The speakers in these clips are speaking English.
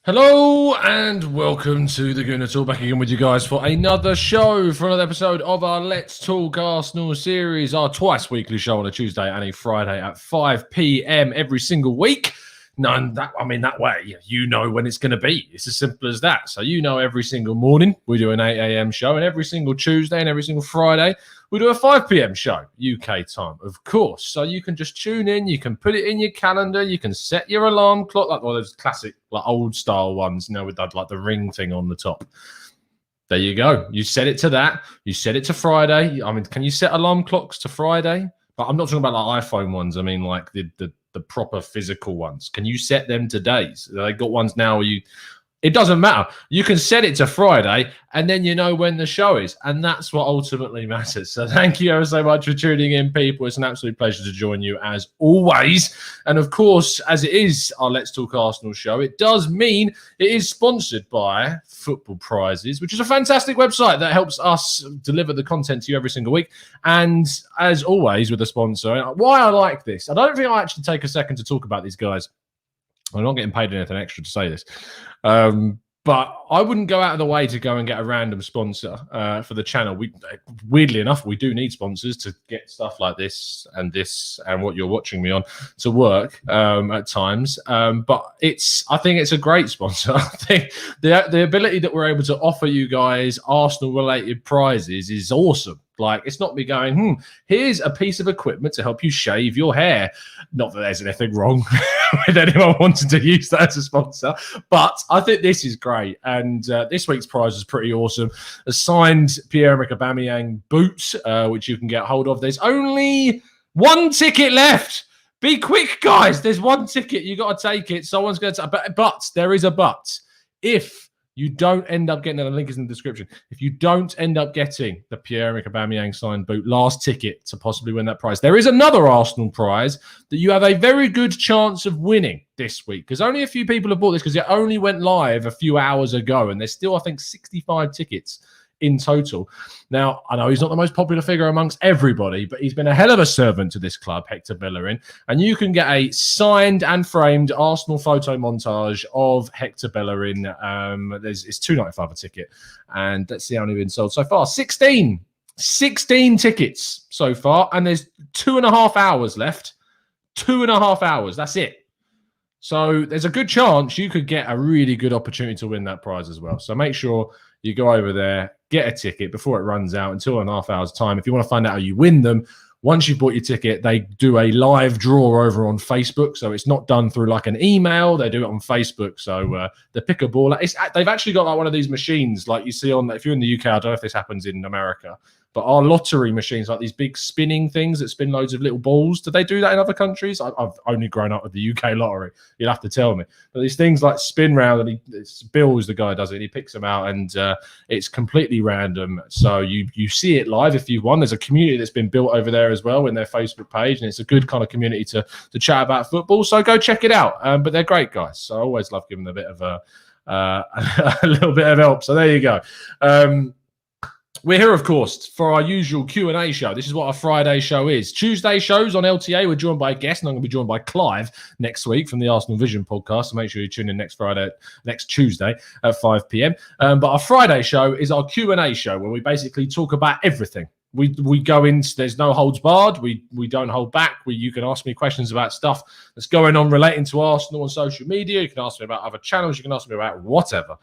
Hello and welcome to the Gooner Talk, back again with you guys for another show, for another episode of our Let's Talk Arsenal series, our twice weekly show on a Tuesday and a Friday at 5 p.m. every single week. That way, you know when it's going to be. It's as simple as that. So you know every single morning we do an 8 a.m. show, and every single Tuesday and every single Friday we do a 5 p.m. show, UK time, of course. So you can just tune in, you can put it in your calendar, you can set your alarm clock, like one of those classic, like old style ones, with that, like the ring thing on the top. There you go. You set it to that. You set it to Friday. Can you set alarm clocks to Friday? But I'm not talking about like iPhone ones. I mean like the proper physical ones. Can you set them to days? They got ones now where it doesn't matter. You can set it to Friday and then you know when the show is. And that's what ultimately matters. So thank you ever so much for tuning in, people. It's an absolute pleasure to join you as always. And of course, as it is our Let's Talk Arsenal show, it does mean it is sponsored by Football Prizes, which is a fantastic website that helps us deliver the content to you every single week. And as always with a sponsor, why I like this, I don't think I actually take a second to talk about these guys. I'm not getting paid anything extra to say this. But I wouldn't go out of the way to go and get a random sponsor for the channel. Weirdly enough, we do need sponsors to get stuff like this and what you're watching me on to work at times. But I think it's a great sponsor. I think the ability that we're able to offer you guys Arsenal-related prizes is awesome. Like, it's not me going, here's a piece of equipment to help you shave your hair. Not that there's anything wrong with anyone wanting to use that as a sponsor, but I think this is great. And this week's prize is pretty awesome. A signed Pierre-Emerick Aubameyang boot, which you can get hold of. There's only one ticket left. Be quick, guys. There's one ticket. You got to take it. Someone's going to... But there is a but. If you don't end up getting, and the link is in the description, if you don't end up getting the Pierre-Emerick Aubameyang signed boot, last ticket to possibly win that prize, there is another Arsenal prize that you have a very good chance of winning this week, because only a few people have bought this, because it only went live a few hours ago, and there's still, I think, 65 tickets in total. Now, I know he's not the most popular figure amongst everybody, but he's been a hell of a servant to this club, Hector Bellerin, and you can get a signed and framed Arsenal photo montage of Hector Bellerin. It's $2.95 a ticket, and let's see how many have been sold so far. 16 tickets so far, and there's 2.5 hours left. 2.5 hours, that's it. So there's a good chance you could get a really good opportunity to win that prize as well. So make sure you go over there, get a ticket before it runs out in 2.5 hours' time. If you want to find out how you win them, once you've bought your ticket, they do a live draw over on Facebook. So it's not done through like an email. They do it on Facebook. So they pick a ball. They've actually got like one of these machines like you see on, if you're in the UK, I don't know if this happens in America, but our lottery machines, like these big spinning things that spin loads of little balls. Do they do that in other countries? I've only grown up with the UK lottery. You'll have to tell me. But these things like spin round, and it's Bill's the guy who does it. He picks them out, and it's completely random. So you see it live if you've won. There's a community that's been built over there as well in their Facebook page, and it's a good kind of community to chat about football. So go check it out. But they're great guys. So I always love giving them a bit of a little bit of help. So there you go. We're here, of course, for our usual Q&A show. This is what our Friday show is. Tuesday shows on LTA, we're joined by a guest, and I'm going to be joined by Clive next week from the Arsenal Vision podcast. So make sure you tune in next Tuesday at 5 p.m. But our Friday show is our Q&A show, where we basically talk about everything. We go in, there's no holds barred. We don't hold back. You can ask me questions about stuff that's going on relating to Arsenal on social media. You can ask me about other channels. You can ask me about whatever.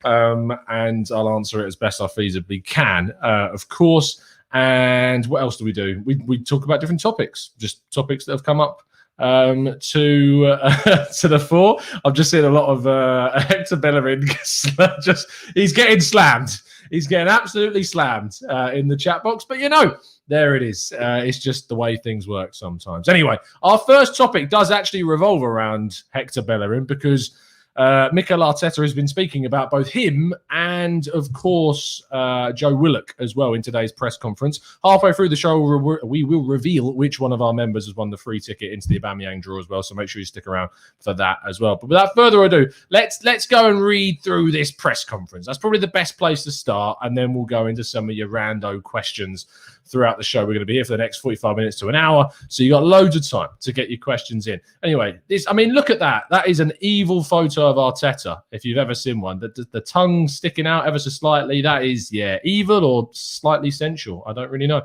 And I'll answer it as best I feasibly can, of course. And what else do? We talk about different topics, just topics that have come up to the fore. I've just seen a lot of Hector Bellerin. He's getting slammed. He's getting absolutely slammed in the chat box. But there it is. It's just the way things work sometimes. Anyway, our first topic does actually revolve around Hector Bellerin, because Mikel Arteta has been speaking about both him and, of course, Joe Willock as well in today's press conference. Halfway through the show, we will reveal which one of our members has won the free ticket into the Aubameyang draw as well, so make sure you stick around for that as well. But without further ado, let's go and read through this press conference. That's probably the best place to start, and then we'll go into some of your rando questions throughout the show. We're going to be here for the next 45 minutes to an hour, so you got loads of time to get your questions in. Anyway, look at that. That is an evil photo photo of Arteta, if you've ever seen one, the tongue sticking out ever so slightly, that is, evil or slightly sensual. I don't really know.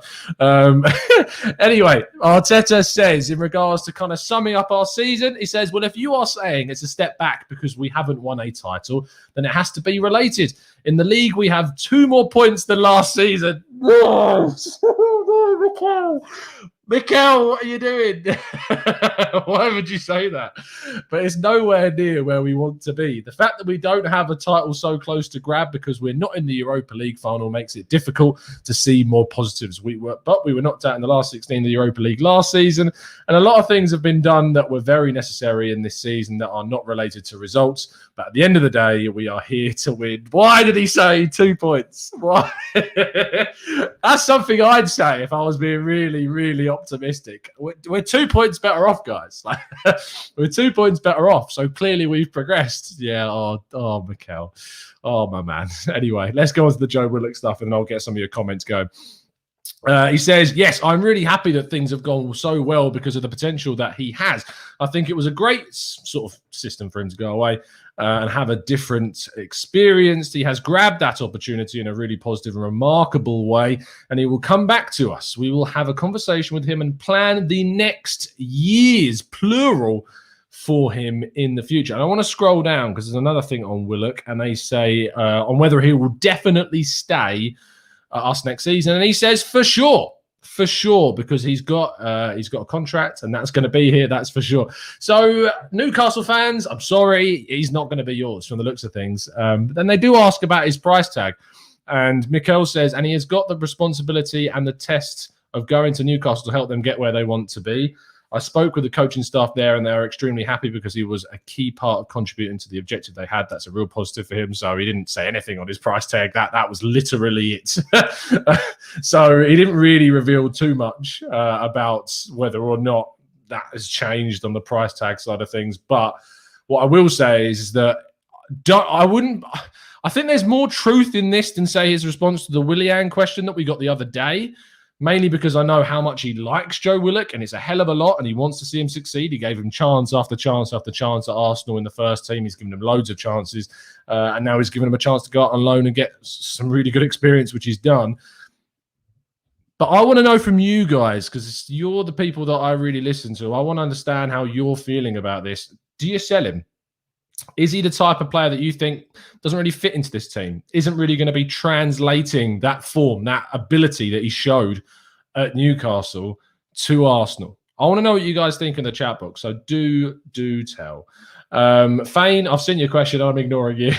Anyway, Arteta says, in regards to kind of summing up our season, he says, well, if you are saying it's a step back because we haven't won a title, then it has to be related. In the league, we have 2 more points than last season. Whoa! Mikel, what are you doing? Why would you say that? But it's nowhere near where we want to be. The fact that we don't have a title so close to grab because we're not in the Europa League final makes it difficult to see more positives. But we were knocked out in the last 16 of the Europa League last season, and a lot of things have been done that were very necessary in this season that are not related to results. But at the end of the day, we are here to win. Why did he say 2 points? Why? That's something I'd say if I was being really, really optimistic. We're 2 points better off, guys. We're 2 points better off. So clearly we've progressed. Yeah. Oh, Mikel. Oh, my man. Anyway, let's go on to the Joe Willock stuff and then I'll get some of your comments going. He says, yes, I'm really happy that things have gone so well because of the potential that he has. I think it was a great sort of system for him to go away and have a different experience. He has grabbed that opportunity in a really positive and remarkable way, and he will come back to us. We will have a conversation with him and plan the next years, plural, for him in the future. And I want to scroll down because there's another thing on Willock, and they say on whether he will definitely stay us next season, and he says for sure, because he's got a contract, and that's going to be here. That's for sure. So Newcastle fans, I'm sorry, he's not going to be yours from the looks of things. But then they do ask about his price tag, and Mikel says, and he has got the responsibility and the test of going to Newcastle to help them get where they want to be. I spoke with the coaching staff there, and they are extremely happy because he was a key part of contributing to the objective they had. That's a real positive for him. So he didn't say anything on his price tag. That was literally it. So he didn't really reveal too much about whether or not that has changed on the price tag side of things. But what I will say is that I think there's more truth in this than, say, his response to the Willian question that we got the other day. Mainly because I know how much he likes Joe Willock, and it's a hell of a lot, and he wants to see him succeed. He gave him chance after chance after chance at Arsenal in the first team. He's given him loads of chances, and now he's given him a chance to go out on loan and get some really good experience, which he's done. But I want to know from you guys, because you're the people that I really listen to. I want to understand how you're feeling about this. Do you sell him? Is he the type of player that you think doesn't really fit into this team? Isn't really going to be translating that form, that ability that he showed at Newcastle to Arsenal? I want to know what you guys think in the chat box. So do tell. Fane, I've seen your question. I'm ignoring you.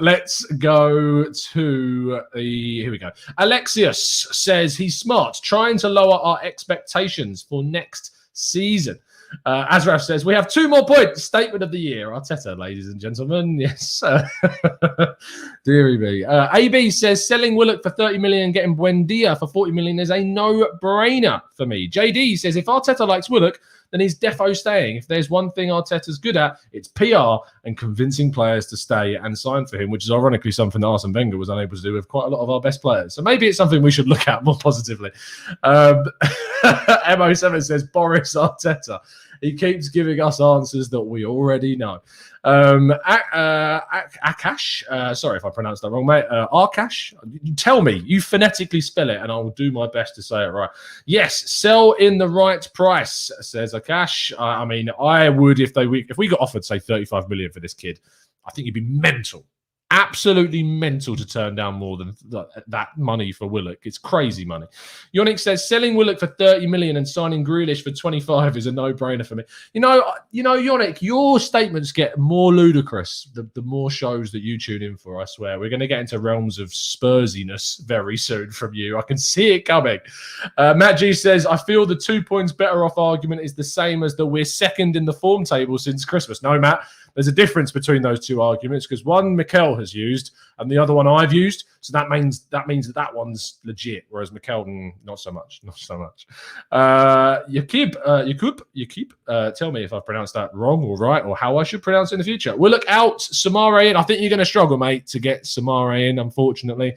Let's go to here we go. Alexius says he's smart, trying to lower our expectations for next season. Azraf says, we have 2 more points. Statement of the year. Arteta, ladies and gentlemen. Yes. Deary me. AB says, selling Willock for 30 million and getting Buendia for 40 million is a no-brainer for me. JD says, if Arteta likes Willock, then he's defo staying. If there's one thing Arteta's good at, it's PR and convincing players to stay and sign for him, which is ironically something that Arsene Wenger was unable to do with quite a lot of our best players. So maybe it's something we should look at more positively. MO7 says, Boris Arteta. He keeps giving us answers that we already know. Akash, sorry if I pronounced that wrong, mate. Arkash, tell me, you phonetically spell it, and I will do my best to say it right. Yes, sell in the right price, says Akash. I mean, I would if we got offered, say, 35 million for this kid. I think you'd be mental. Absolutely mental to turn down more than that money for Willock. It's crazy money. Yonik says selling Willock for 30 million and signing Grealish for 25 is a no-brainer for me. You know, Yonik, your statements get more ludicrous the more shows that you tune in for. I swear, we're going to get into realms of Spursiness very soon from you. I can see it coming. Matt G says, I feel the 2 points better off argument is the same as the we're second in the form table since Christmas. No, Matt. There's a difference between those 2 arguments because one Mikel has used and the other one I've used. So that means that one's legit, whereas Mikel, not so much. Yakub, tell me if I've pronounced that wrong or right or how I should pronounce it in the future. Willock out, Samara in. I think you're going to struggle, mate, to get Samara in, unfortunately.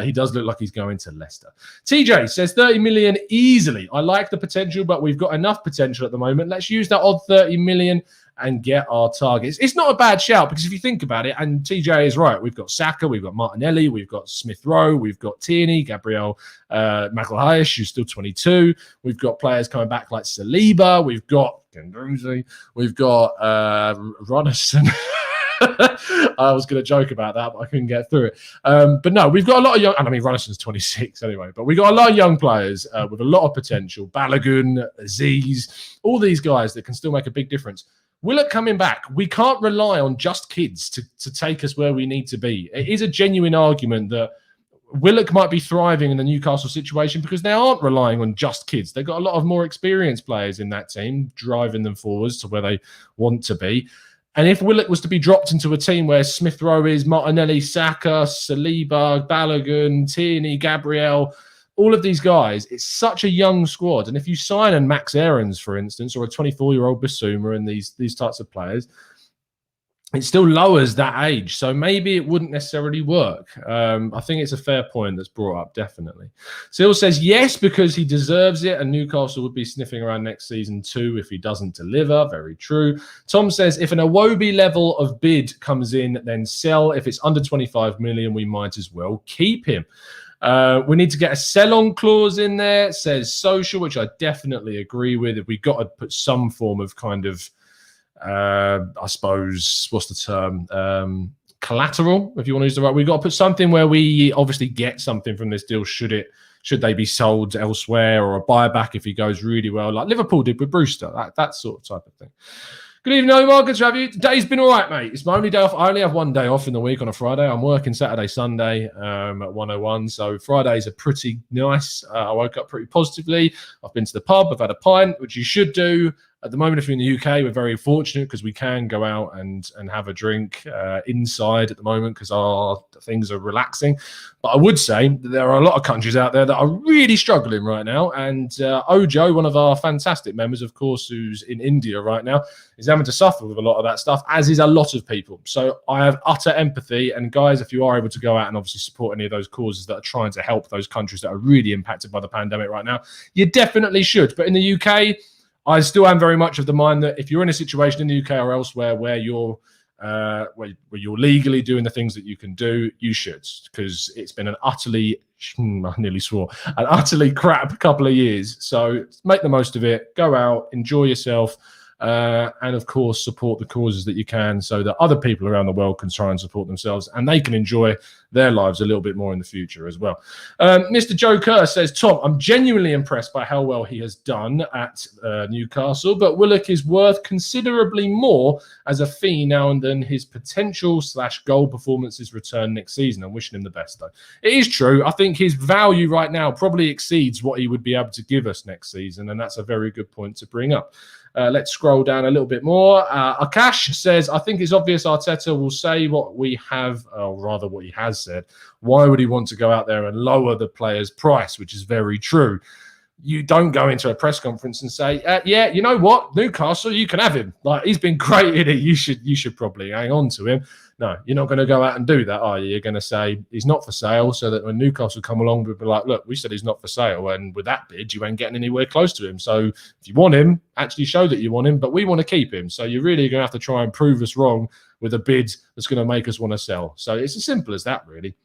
He does look like he's going to Leicester. TJ says 30 million easily. I like the potential, but we've got enough potential at the moment. Let's use that odd 30 million and get our targets. It's not a bad shout because if you think about it, and TJ is right, we've got Saka, we've got Martinelli, we've got Smith Rowe, we've got Tierney, Gabriel Magalhaes, who's still 22. We've got players coming back like Saliba. We've got Gendouzi. We've got Ronison. I was going to joke about that, but I couldn't get through it. But no, we've got a lot of young, and I mean, Ronison's 26 anyway, but we've got a lot of young players with a lot of potential. Balogun, Aziz, all these guys that can still make a big difference. Willock coming back, we can't rely on just kids to take us where we need to be. It is a genuine argument that Willock might be thriving in the Newcastle situation because they aren't relying on just kids. They've got a lot of more experienced players in that team, driving them forwards to where they want to be. And if Willock was to be dropped into a team where Smith Rowe is, Martinelli, Saka, Saliba, Balogun, Tierney, Gabriel, all of these guys, it's such a young squad. And if you sign an Max Aarons, for instance, or a 24-year-old Basuma and these types of players, it still lowers that age. So maybe it wouldn't necessarily work. I think it's a fair point that's brought up, definitely. Seal says yes, because he deserves it, and Newcastle would be sniffing around next season too if he doesn't deliver. Very true. Tom says if an Iwobi level of bid comes in, then sell. If it's under 25 million, we might as well keep him. We need to get a sell-on clause in there, says Social, which I definitely agree with. If we got to put some form of kind of I suppose, what's the term? Collateral, if you want to use the right. We've got to put something where we obviously get something from this deal should they be sold elsewhere, or a buyback if he goes really well, like Liverpool did with Brewster, that sort of type of thing. Good evening, Omar. Good to have you. Today's been all right, mate. It's my only day off. I only have one day off in the week on a Friday. I'm working Saturday, Sunday at 101. So Fridays are pretty nice. I woke up pretty positively. I've been to the pub. I've had a pint, which you should do. At the moment, if you're in the UK, we're very fortunate because we can go out and have a drink inside at the moment because our things are relaxing. But I would say that there are a lot of countries out there that are really struggling right now. And Ojo, one of our fantastic members, of course, who's in India right now, is having to suffer with a lot of that stuff, as is a lot of people. So I have utter empathy. And guys, if you are able to go out and obviously support any of those causes that are trying to help those countries that are really impacted by the pandemic right now, you definitely should. But in the UK, I still am very much of the mind that if you're in a situation in the UK or elsewhere where you're legally doing the things that you can do, you should, because it's been an utterly, I nearly swore, an utterly crap couple of years. So make the most of it, go out, enjoy yourself, and of course support the causes that you can so that other people around the world can try and support themselves and they can enjoy their lives a little bit more in the future as well. Mr. Joe Kerr says, Tom, I'm genuinely impressed by how well he has done at Newcastle, but Willock is worth considerably more as a fee now and then his potential / goal performances return next season. I'm wishing him the best, though. It is true. I think his value right now probably exceeds what he would be able to give us next season, and that's a very good point to bring up. Let's scroll down a little bit more. Akash says, I think it's obvious Arteta will say what we have, or rather what he has said. Why would he want to go out there and lower the player's price, which is very true. You don't go into a press conference and say, yeah, you know what, Newcastle, you can have him. Like, he's been great in it. You should probably hang on to him. No, you're not going to go out and do that, are you? You're going to say he's not for sale, so that when Newcastle come along, we'll be like, look, we said he's not for sale, and with that bid, you ain't getting anywhere close to him. So if you want him, actually show that you want him, but we want to keep him. So you're really going to have to try and prove us wrong with a bid that's going to make us want to sell. So it's as simple as that, really,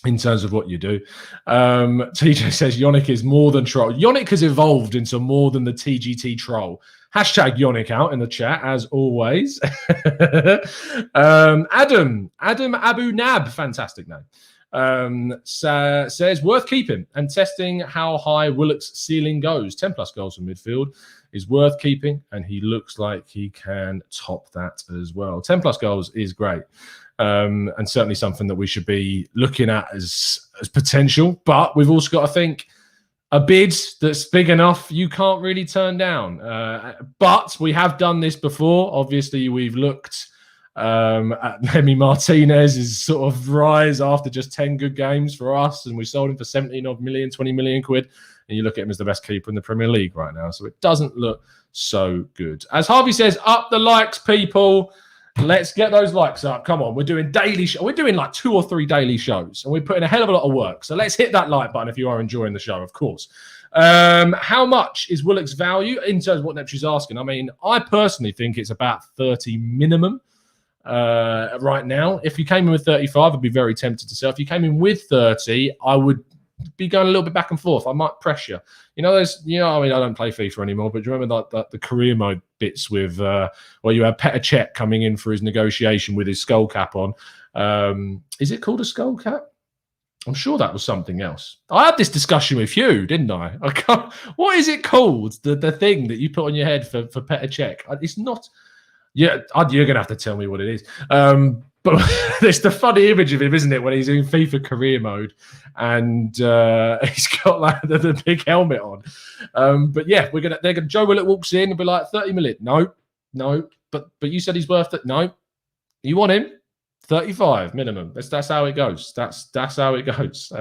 in terms of what you do. TJ says Yonick is more than troll. Yonick has evolved into more than the TGT troll. Hashtag Yonick out in the chat, as always. Adam Abu Nab, fantastic name. Says worth keeping and testing how high Willock's ceiling goes. 10 plus goals from midfield is worth keeping, and he looks like he can top that as well. 10 plus goals is great. And certainly something that we should be looking at as potential. But we've also got to think a bid that's big enough you can't really turn down. But we have done this before. Obviously, we've looked at Emi Martinez's sort of rise after just 10 good games for us, and we sold him for 17 odd million, 20 million quid. And you look at him as the best keeper in the Premier League right now. So it doesn't look so good. As Harvey says, up the likes, people. Let's get those likes up. Come on, we're doing daily. We're doing like 2 or 3 daily shows, and we're putting a hell of a lot of work. So let's hit that like button if you are enjoying the show, of course. How much is Willock's value in terms of what Neptune's asking? I mean, I personally think it's about 30 minimum right now. If you came in with 35, I'd be very tempted to sell. If you came in with 30, I would be going a little bit back and forth. I might pressure. I mean, I don't play FIFA anymore, but do you remember the career mode bits with where you had Petr Cech coming in for his negotiation with his skull cap on? Is it called a skull cap? I'm sure that was something else. I had this discussion with you, didn't I? What is it called? The thing that you put on your head for Petr Cech? It's not. Yeah, you're going to have to tell me what it is. But there's the funny image of him, isn't it, when he's in FIFA career mode and he's got like the big helmet on. But yeah, Joe Willock walks in and be like 30 million. No. But you said he's worth it. No. You want him? 35 minimum. That's how it goes. That's how it goes.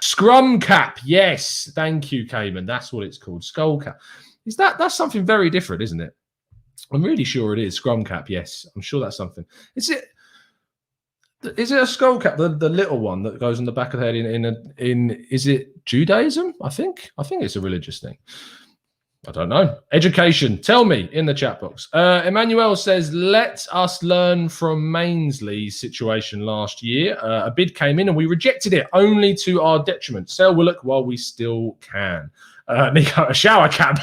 Scrum cap. Yes. Thank you, Cayman. That's what it's called. Skull cap. That's something very different, isn't it? I'm really sure it is. Scrum cap. Yes. I'm sure that's something. Is it a skull cap? The little one that goes on the back of the head in is it Judaism? I think it's a religious thing. I don't know. Education. Tell me in the chat box. Emmanuel says, let us learn from Mainsley's situation last year. A bid came in and we rejected it only to our detriment. Sell Willock while we still can. Nico, a shower cap.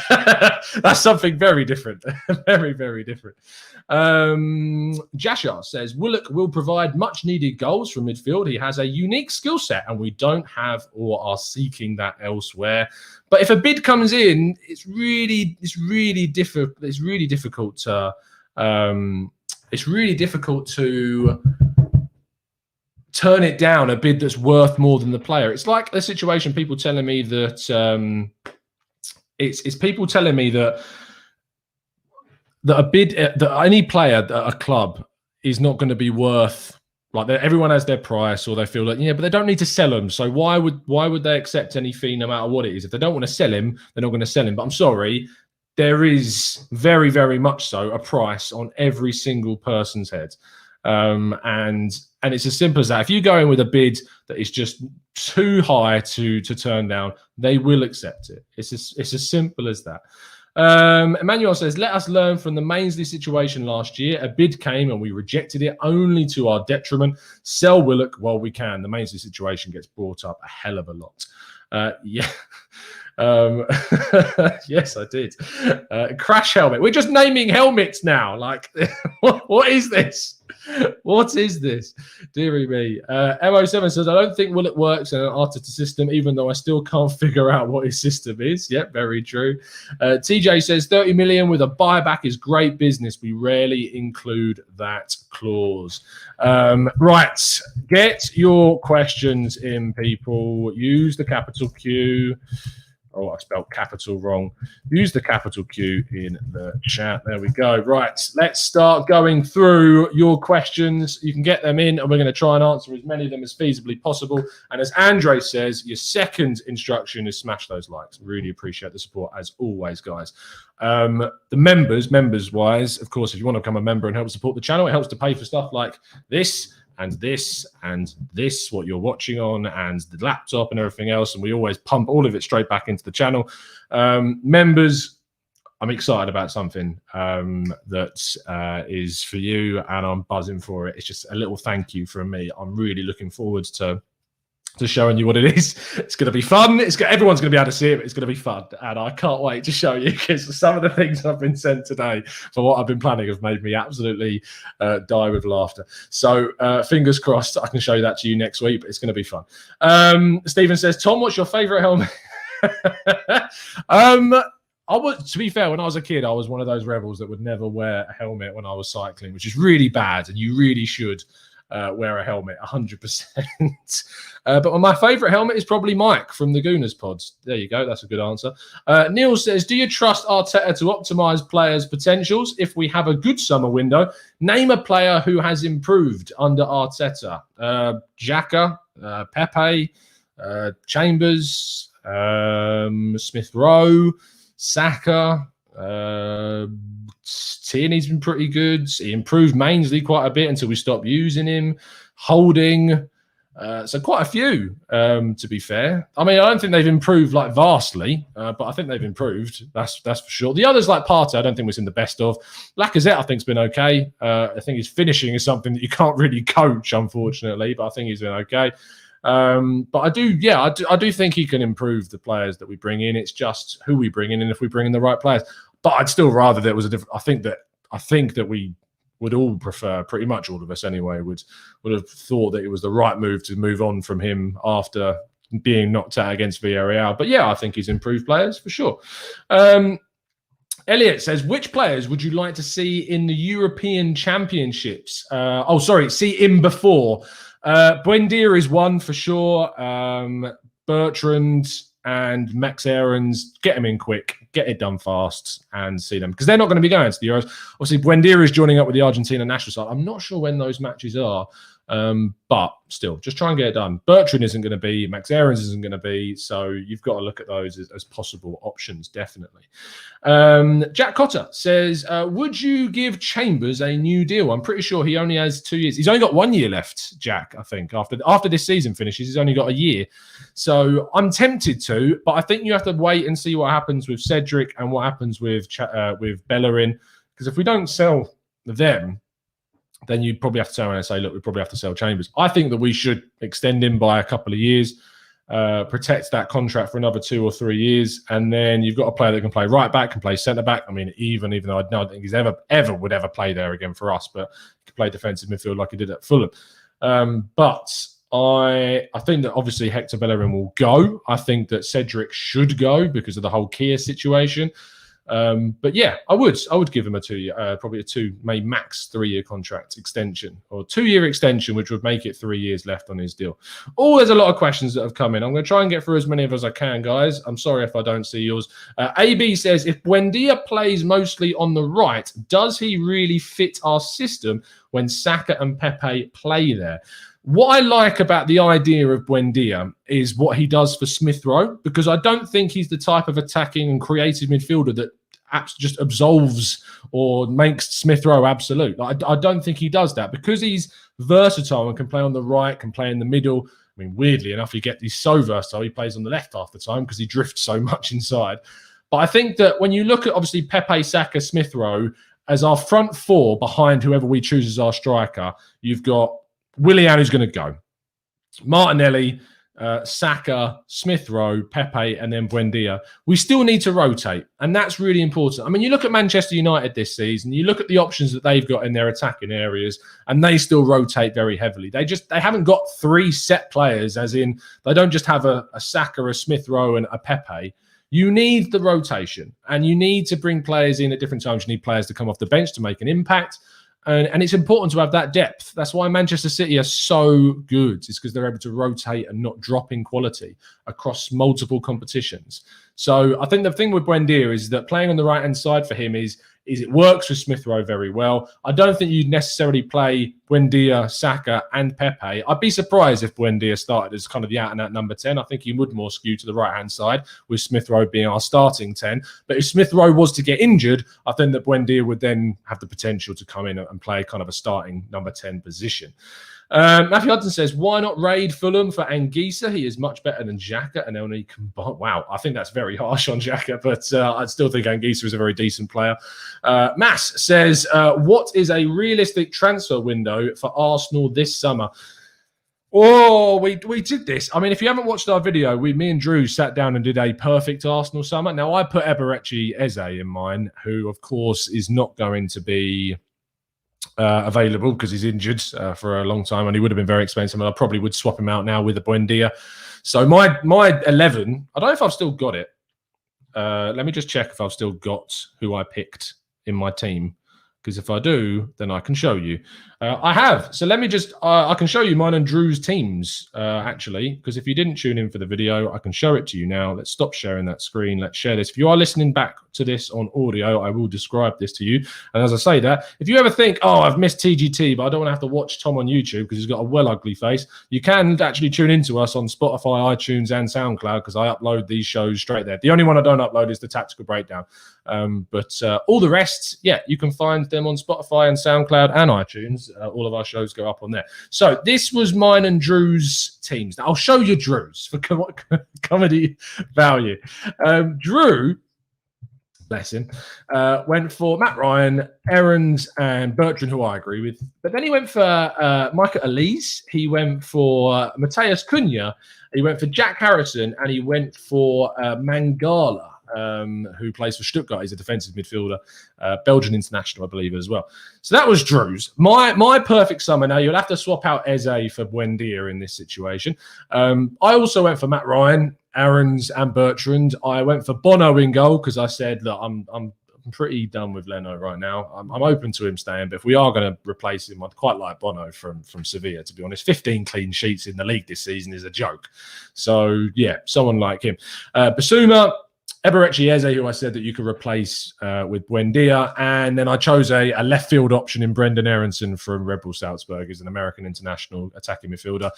That's something very different. Very, very different. Jashar says, Willock will provide much needed goals from midfield. He has a unique skill set and we don't have or are seeking that elsewhere. But if a bid comes in, it's really difficult. It's really difficult to turn it down, a bid that's worth more than the player. It's like the situation, people telling me that it's people telling me that a bid, that any player at a club is not going to be worth, like everyone has their price, or they feel like, yeah, but they don't need to sell him. So why would they accept any fee no matter what it is? If they don't want to sell him, they're not going to sell him. But I'm sorry, there is very, very much so a price on every single person's head. And it's as simple as that. If you go in with a bid that is just too high to turn down, they will accept it. It's as simple as that. Emmanuel says, let us learn from the Mainsley situation last year. A bid came and we rejected it only to our detriment. Sell Willock while we can. The Mainsley situation gets brought up a hell of a lot. Yeah. Yes, I did. Crash helmet. We're just naming helmets now. Like, what is this? What is this? Deary me. MO7 says, I don't think Willock works in an Arteta system, even though I still can't figure out what his system is. Yep, very true. TJ says, 30 million with a buyback is great business. We rarely include that clause. Right. Get your questions in, people. Use the capital Q. Oh, I spelled capital wrong. Use the capital Q in the chat. There we go. Right, let's start going through your questions. You can get them in, and we're going to try and answer as many of them as feasibly possible. And as Andre says, your second instruction is smash those likes. Really appreciate the support, as always, guys. The members-wise, of course, if you want to become a member and help support the channel, it helps to pay for stuff like this, and this, what you're watching on, and the laptop and everything else. And we always pump all of it straight back into the channel. Members, I'm excited about something that is for you, and I'm buzzing for it. It's just a little thank you from me. I'm really looking forward to showing you what it is. It's going to be fun. Everyone's going to be able to see it, but it's going to be fun. And I can't wait to show you, because some of the things I've been sent today for what I've been planning have made me absolutely die with laughter. So fingers crossed I can show you that to you next week, but it's going to be fun. Stephen says, Tom, what's your favourite helmet? To be fair, when I was a kid, I was one of those rebels that would never wear a helmet when I was cycling, which is really bad, and you really should wear a helmet 100%. But my favourite helmet is probably Mike from the Gooners pods. There you go. That's a good answer. Neil says, do you trust Arteta to optimise players' potentials? If we have a good summer window, name a player who has improved under Arteta. Xhaka, Pepe, Chambers, Smith Rowe, Saka, Tierney's been pretty good. He improved Mainsley quite a bit until we stopped using him. Holding, So quite a few, to be fair. I mean, I don't think they've improved like vastly, but I think they've improved. That's for sure. The others like Partey, I don't think was in the best of. Lacazette, I think, has been okay. I think his finishing is something that you can't really coach, unfortunately, but I think he's been okay. But I do think he can improve the players that we bring in. It's just who we bring in and if we bring in the right players. But I'd still rather there was a different. I think that we would all prefer, pretty much all of us anyway, would have thought that it was the right move to move on from him after being knocked out against Villarreal. But yeah, I think he's improved players for sure. Elliot says, which players would you like to see in the European Championships? See in before. Buendia is one for sure. Bertrand and Max Aarons, get them in quick, get it done fast and see them. Because they're not going to be going to the Euros. Obviously, Buendia is joining up with the Argentina national side. I'm not sure when those matches are. But still, just try and get it done. Bertrand isn't going to be, Max Aarons isn't going to be, so you've got to look at those as possible options, definitely. Jack Cotter says, would you give Chambers a new deal? I'm pretty sure he only has 2 years. He's only got 1 year left, Jack, I think. After this season finishes, he's only got a year. So I'm tempted to, but I think you have to wait and see what happens with Cedric and what happens with Bellerin. Because if we don't sell them, then you'd probably have to turn around and say, look, we probably have to sell Chambers. I think that we should extend him by a couple of years, protect that contract for another 2 or 3 years, and then you've got a player that can play right back, can play centre back. I mean, even though I don't think he's ever would ever play there again for us, but he could play defensive midfield like he did at Fulham. But I think that obviously Hector Bellerin will go. I think that Cedric should go because of the whole Kia situation. But yeah, I would give him a 2 year, probably a 2, maybe max 3 year contract extension or 2 year extension, which would make it 3 years left on his deal. Oh, there's a lot of questions that have come in. I'm going to try and get through as many of as I can, guys. I'm sorry if I don't see yours. AB says, if Buendia plays mostly on the right, does he really fit our system when Saka and Pepe play there? What I like about the idea of Buendia is what he does for Smith Rowe, because I don't think he's the type of attacking and creative midfielder that just absolves or makes Smith Rowe absolute. I don't think he does that because he's versatile and can play on the right, can play in the middle. I mean, weirdly enough, he's so versatile, he plays on the left half the time because he drifts so much inside. But I think that when you look at, obviously, Pepe, Saka, Smith Rowe, as our front four behind whoever we choose as our striker, you've got Willian, who's going to go. Martinelli, Saka, Smith Rowe, Pepe, and then Buendia. We still need to rotate, and that's really important. I mean, you look at Manchester United this season, you look at the options that they've got in their attacking areas, and they still rotate very heavily. They haven't got 3 set players, as in they don't just have a Saka, a Smith Rowe, and a Pepe. You need the rotation, and you need to bring players in at different times. You need players to come off the bench to make an impact. And it's important to have that depth. That's why Manchester City are so good. It's because they're able to rotate and not drop in quality across multiple competitions. So I think the thing with Buendia is that playing on the right-hand side for him is it works with Smith Rowe very well. I don't think you'd necessarily play Buendia, Saka, and Pepe. I'd be surprised if Buendia started as kind of the out-and-out number 10. I think he would more skew to the right-hand side, with Smith Rowe being our starting 10. But if Smith Rowe was to get injured, I think that Buendia would then have the potential to come in and play kind of a starting number 10 position. Matthew Hudson says, why not raid Fulham for Anguissa? He is much better than Xhaka and only combined. Wow, I think that's very harsh on Xhaka, but I still think Anguissa is a very decent player. Mass says, what is a realistic transfer window for Arsenal this summer? Oh, we did this. I mean, if you haven't watched our video, me and Drew sat down and did a perfect Arsenal summer. Now, I put Eberechi Eze in mine, who, of course, is not going to be available because he's injured for a long time, and he would have been very expensive, and I probably would swap him out now with a Buendia. So my 11, I don't know if I've still got it. Let me just check if I've still got who I picked in my team, because if I do, then I can show you. I have. So let me just, I can show you mine and Drew's teams, actually, because if you didn't tune in for the video, I can show it to you now. Let's stop sharing that screen. Let's share this. If you are listening back to this on audio, I will describe this to you. And as I say that, if you ever think, oh, I've missed TGT, but I don't want to have to watch Tom on YouTube because he's got a well ugly face, you can actually tune into us on Spotify, iTunes, and SoundCloud, because I upload these shows straight there. The only one I don't upload is the Tactical Breakdown. But all the rest, yeah, you can find them on Spotify and SoundCloud and iTunes. All of our shows go up on there. So this was mine and Drew's teams. Now, I'll show you Drew's for comedy value. Drew, bless him, went for Matt Ryan, Aarons, and Bertrand, who I agree with. But then he went for Micah Elise. He went for Mateus Cunha. He went for Jack Harrison, and he went for Mangala, who plays for Stuttgart. He's a defensive midfielder, Belgian international, I believe, as well. So that was Drew's. My perfect summer. Now, you'll have to swap out Eze for Buendia in this situation. I also went for Matt Ryan, Aarons, and Bertrand. I went for Bono in goal because I said, look, I'm pretty done with Leno right now. I'm open to him staying, but if we are going to replace him, I'd quite like Bono from Sevilla, to be honest. 15 clean sheets in the league this season is a joke. So, yeah, someone like him. Basuma, Eberechi Eze, who I said that you could replace with Buendia. And then I chose a left field option in Brendan Aronson from Red Bull Salzburg. He's an American international attacking midfielder.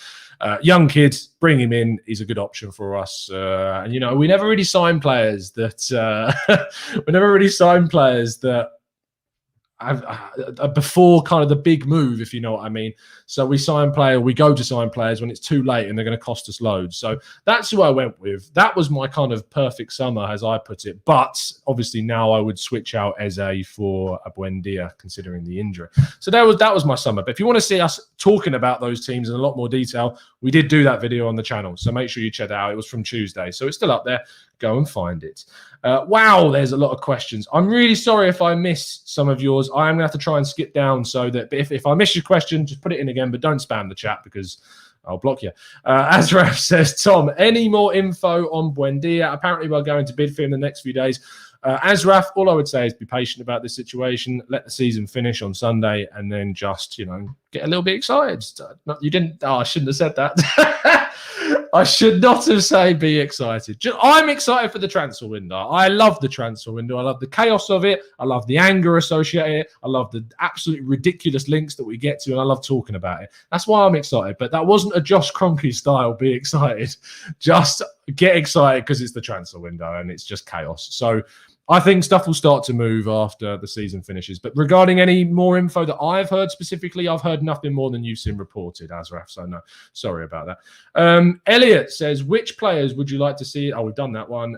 Young kid, bring him in. He's a good option for us. And, you know, we never really sign players that before kind of the big move, if you know what I mean. So we go to sign players when it's too late and they're going to cost us loads. So that's who I went with. That was my kind of perfect summer, as I put it. But obviously now I would switch out Eze for a Buendia, considering the injury. So that was my summer. But if you want to see us talking about those teams in a lot more detail, we did do that video on the channel. So make sure you check that out. It was from Tuesday. So it's still up there. Go and find it. Wow, there's a lot of questions. I'm really sorry if I miss some of yours. I am going to have to try and skip down so that if I miss your question, just put it in again, but don't spam the chat because I'll block you. Azraf says, Tom, any more info on Buendia? Apparently we're going to bid for him in the next few days. Azraf, all I would say is be patient about this situation. Let the season finish on Sunday and then just, get a little bit excited. I shouldn't have said that. I should not have said be excited. I'm excited for the transfer window. I love the transfer window. I love the chaos of it. I love the anger associated. I love the absolutely ridiculous links that we get to, and I love talking about it. That's why I'm excited. But that wasn't a Josh Kroenke style be excited. Just get excited because it's the transfer window and it's just chaos. So I think stuff will start to move after the season finishes. But regarding any more info that I've heard specifically, I've heard nothing more than you've seen reported, Azraf. So no, sorry about that. Elliot says, which players would you like to see? Oh, we've done that one.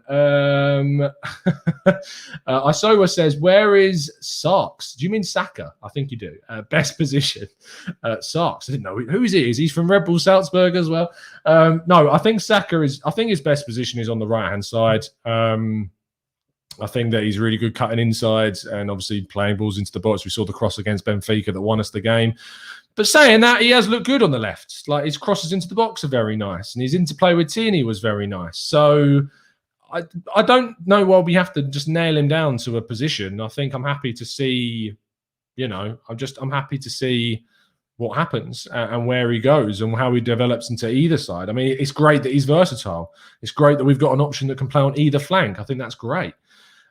Isowa says, where is Sarks? Do you mean Saka? I think you do. Best position. Sarks. I didn't know. Who is he? Is he from Red Bull Salzburg as well? No, I think Saka is, I think his best position is on the right-hand side. I think that he's really good cutting insides and obviously playing balls into the box. We saw the cross against Benfica that won us the game. But saying that, he has looked good on the left. Like his crosses into the box are very nice. And his interplay with Tierney was very nice. So I don't know why we have to just nail him down to a position. I think I'm happy to see, I'm happy to see what happens and where he goes and how he develops into either side. I mean, it's great that he's versatile. It's great that we've got an option that can play on either flank. I think that's great.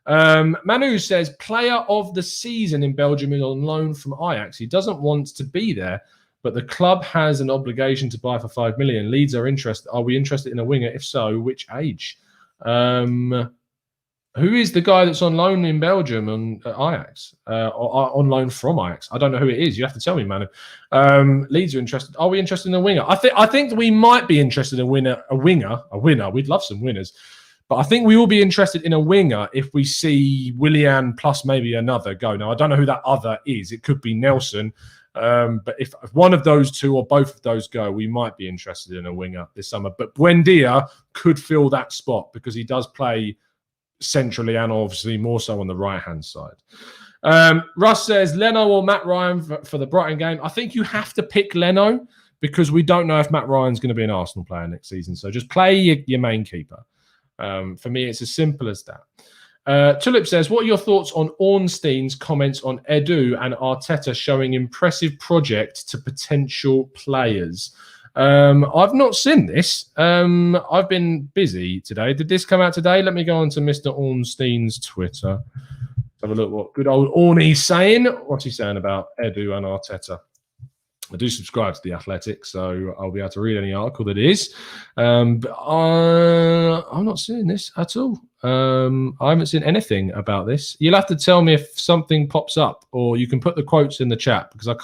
Manu says, player of the season in Belgium is on loan from Ajax. He doesn't want to be there, but the club has an obligation to buy for 5 million. Leeds are interested. Are we interested in a winger? If so, which age? Who is the guy that's on loan in Belgium on Ajax? Or on loan from Ajax? I don't know who it is. You have to tell me, Manu. Leeds are interested. Are we interested in a winger? I think we might be interested in a winner. We'd love some winners. But I think we will be interested in a winger if we see Willian plus maybe another go. Now, I don't know who that other is. It could be Nelson. But if one of those two or both of those go, we might be interested in a winger this summer. But Buendia could fill that spot because he does play centrally and obviously more so on the right-hand side. Russ says, Leno or Matt Ryan for the Brighton game. I think you have to pick Leno because we don't know if Matt Ryan's going to be an Arsenal player next season. So just play your main keeper. For me, it's as simple as that. Tulip says, what are your thoughts on Ornstein's comments on Edu and Arteta showing impressive project to potential players? I've not seen this. I've been busy today. Did this come out today? Let me go on to Mr. Ornstein's Twitter. Have a look what good old Orney's saying. What's he saying about Edu and Arteta? I do subscribe to The Athletic, so I'll be able to read any article that is. But I'm not seeing this at all. I haven't seen anything about this. You'll have to tell me if something pops up, or you can put the quotes in the chat, because I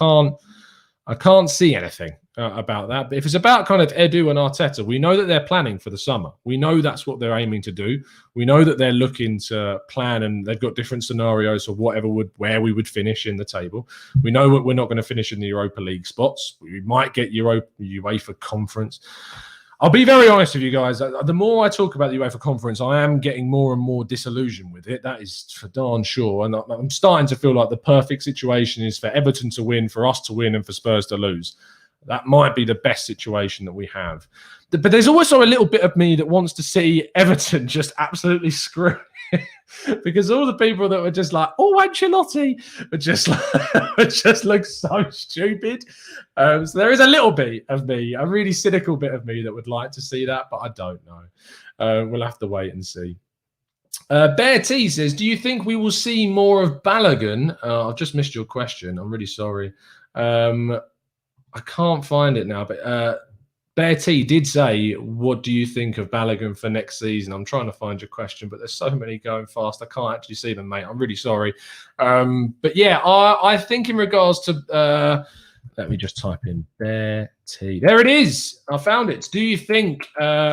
can't see anything about that. But if it's about kind of Edu and Arteta, we know that they're planning for the summer. We know that's what they're aiming to do. We know that they're looking to plan, and they've got different scenarios of where we would finish in the table. We know that we're not going to finish in the Europa League spots. We might get UEFA Conference. I'll be very honest with you guys. The more I talk about the UEFA Conference, I am getting more and more disillusioned with it. That is for darn sure. And I'm starting to feel like the perfect situation is for Everton to win, for us to win, and for Spurs to lose. That might be the best situation that we have. But there's also a little bit of me that wants to see Everton just absolutely screw because all the people that were just like, oh, Ancelotti, just look so stupid. So there is a little bit of me, a really cynical bit of me, that would like to see that, but I don't know. We'll have to wait and see. Bear T says, do you think we will see more of Balogun? I've just missed your question. I'm really sorry. I can't find it now, but Bear T did say, what do you think of Balogun for next season? I'm trying to find your question, but there's so many going fast. I can't actually see them, mate. I'm really sorry. But yeah, I think in regards to, let me just type in Bear T. There it is. I found it. Do you think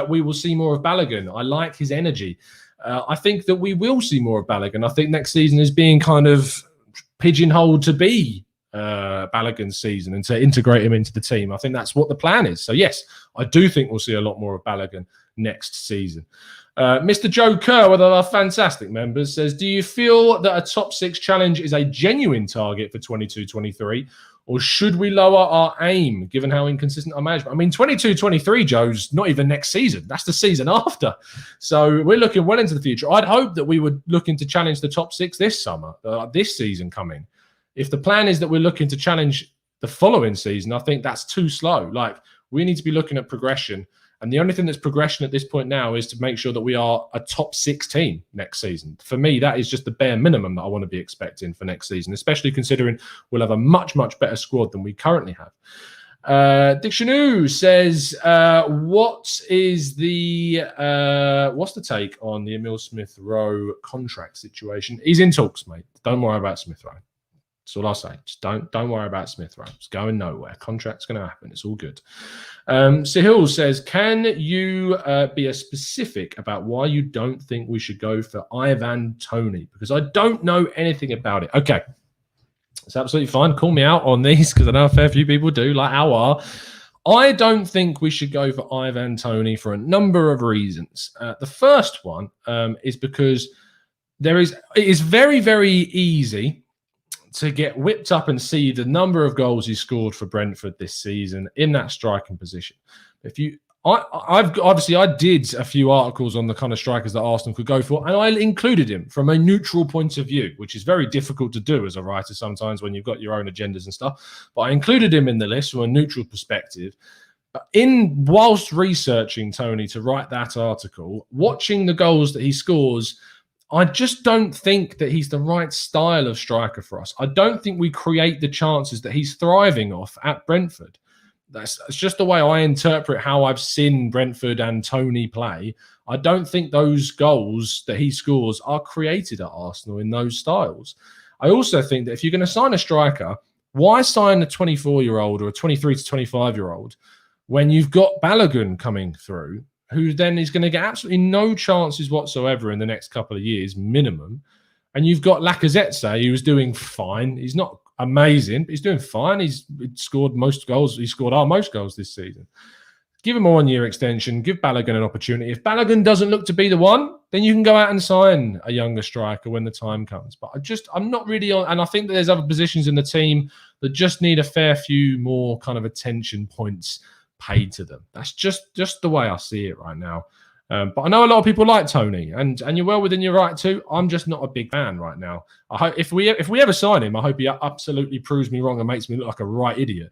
we will see more of Balogun? I like his energy. I think that we will see more of Balogun. I think next season is being kind of pigeonholed to be Balogun's season and to integrate him into the team. I think that's what the plan is. So yes, I do think we'll see a lot more of Balogun next season. Mr. Joe Kerr, one of our fantastic members, says, do you feel that a top 6 challenge is a genuine target for 22-23, or should we lower our aim given how inconsistent our management? I mean, 22-23, Joe's not even next season. That's the season after. So we're looking well into the future. I'd hope that we would looking to challenge the top 6 this summer, this season coming. If the plan is that we're looking to challenge the following season, I think that's too slow. Like, we need to be looking at progression. And the only thing that's progression at this point now is to make sure that we are a top 6 team next season. For me, that is just the bare minimum that I want to be expecting for next season, especially considering we'll have a much, much better squad than we currently have. Dictionoo says, what's the take on the Emil Smith Rowe contract situation? He's in talks, mate. Don't worry about Smith Rowe. That's all I'll say. Just don't worry about Smith Rowe. It's going nowhere. Contract's going to happen. It's all good. Sahil says, can you be as specific about why you don't think we should go for Ivan Toney? Because I don't know anything about it. Okay. It's absolutely fine. Call me out on these because I know a fair few people do, like how are. I don't think we should go for Ivan Toney for a number of reasons. The first one is because it is very, very easy to get whipped up and see the number of goals he scored for Brentford this season in that striking position. I did a few articles on the kind of strikers that Arsenal could go for, and I included him from a neutral point of view, which is very difficult to do as a writer sometimes when you've got your own agendas and stuff. But I included him in the list from a neutral perspective. Whilst researching Toney to write that article, watching the goals that he scores, I just don't think that he's the right style of striker for us. I don't think we create the chances that he's thriving off at Brentford. That's just the way I interpret how I've seen Brentford and Toney play. I don't think those goals that he scores are created at Arsenal in those styles. I also think that if you're going to sign a striker, why sign a 24-year-old or a 23 to 25-year-old when you've got Balogun coming through, who then is going to get absolutely no chances whatsoever in the next couple of years, minimum. And you've got Lacazette, who's doing fine. He's not amazing, but he's doing fine. He's scored most goals. He scored our most goals this season. Give him a 1-year extension. Give Balogun an opportunity. If Balogun doesn't look to be the one, then you can go out and sign a younger striker when the time comes. But I'm not really on, and I think that there's other positions in the team that just need a fair few more kind of attention points paid to them. That's just the way I see it right now. But I know a lot of people like Toney, and you're well within your right too. I'm just not a big fan right now. I hope if we ever sign him, I hope he absolutely proves me wrong and makes me look like a right idiot.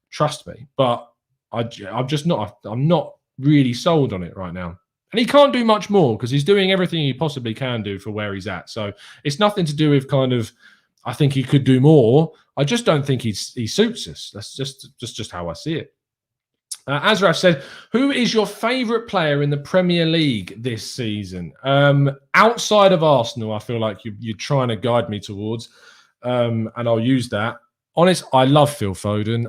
Trust me. But I'm not really sold on it right now. And he can't do much more because he's doing everything he possibly can do for where he's at. So it's nothing to do with kind of, I think he could do more. I just don't think he suits us. That's just how I see it. Azraf said, who is your favourite player in the Premier League this season? Outside of Arsenal, I feel like you're trying to guide me towards, and I'll use that. Honest, I love Phil Foden.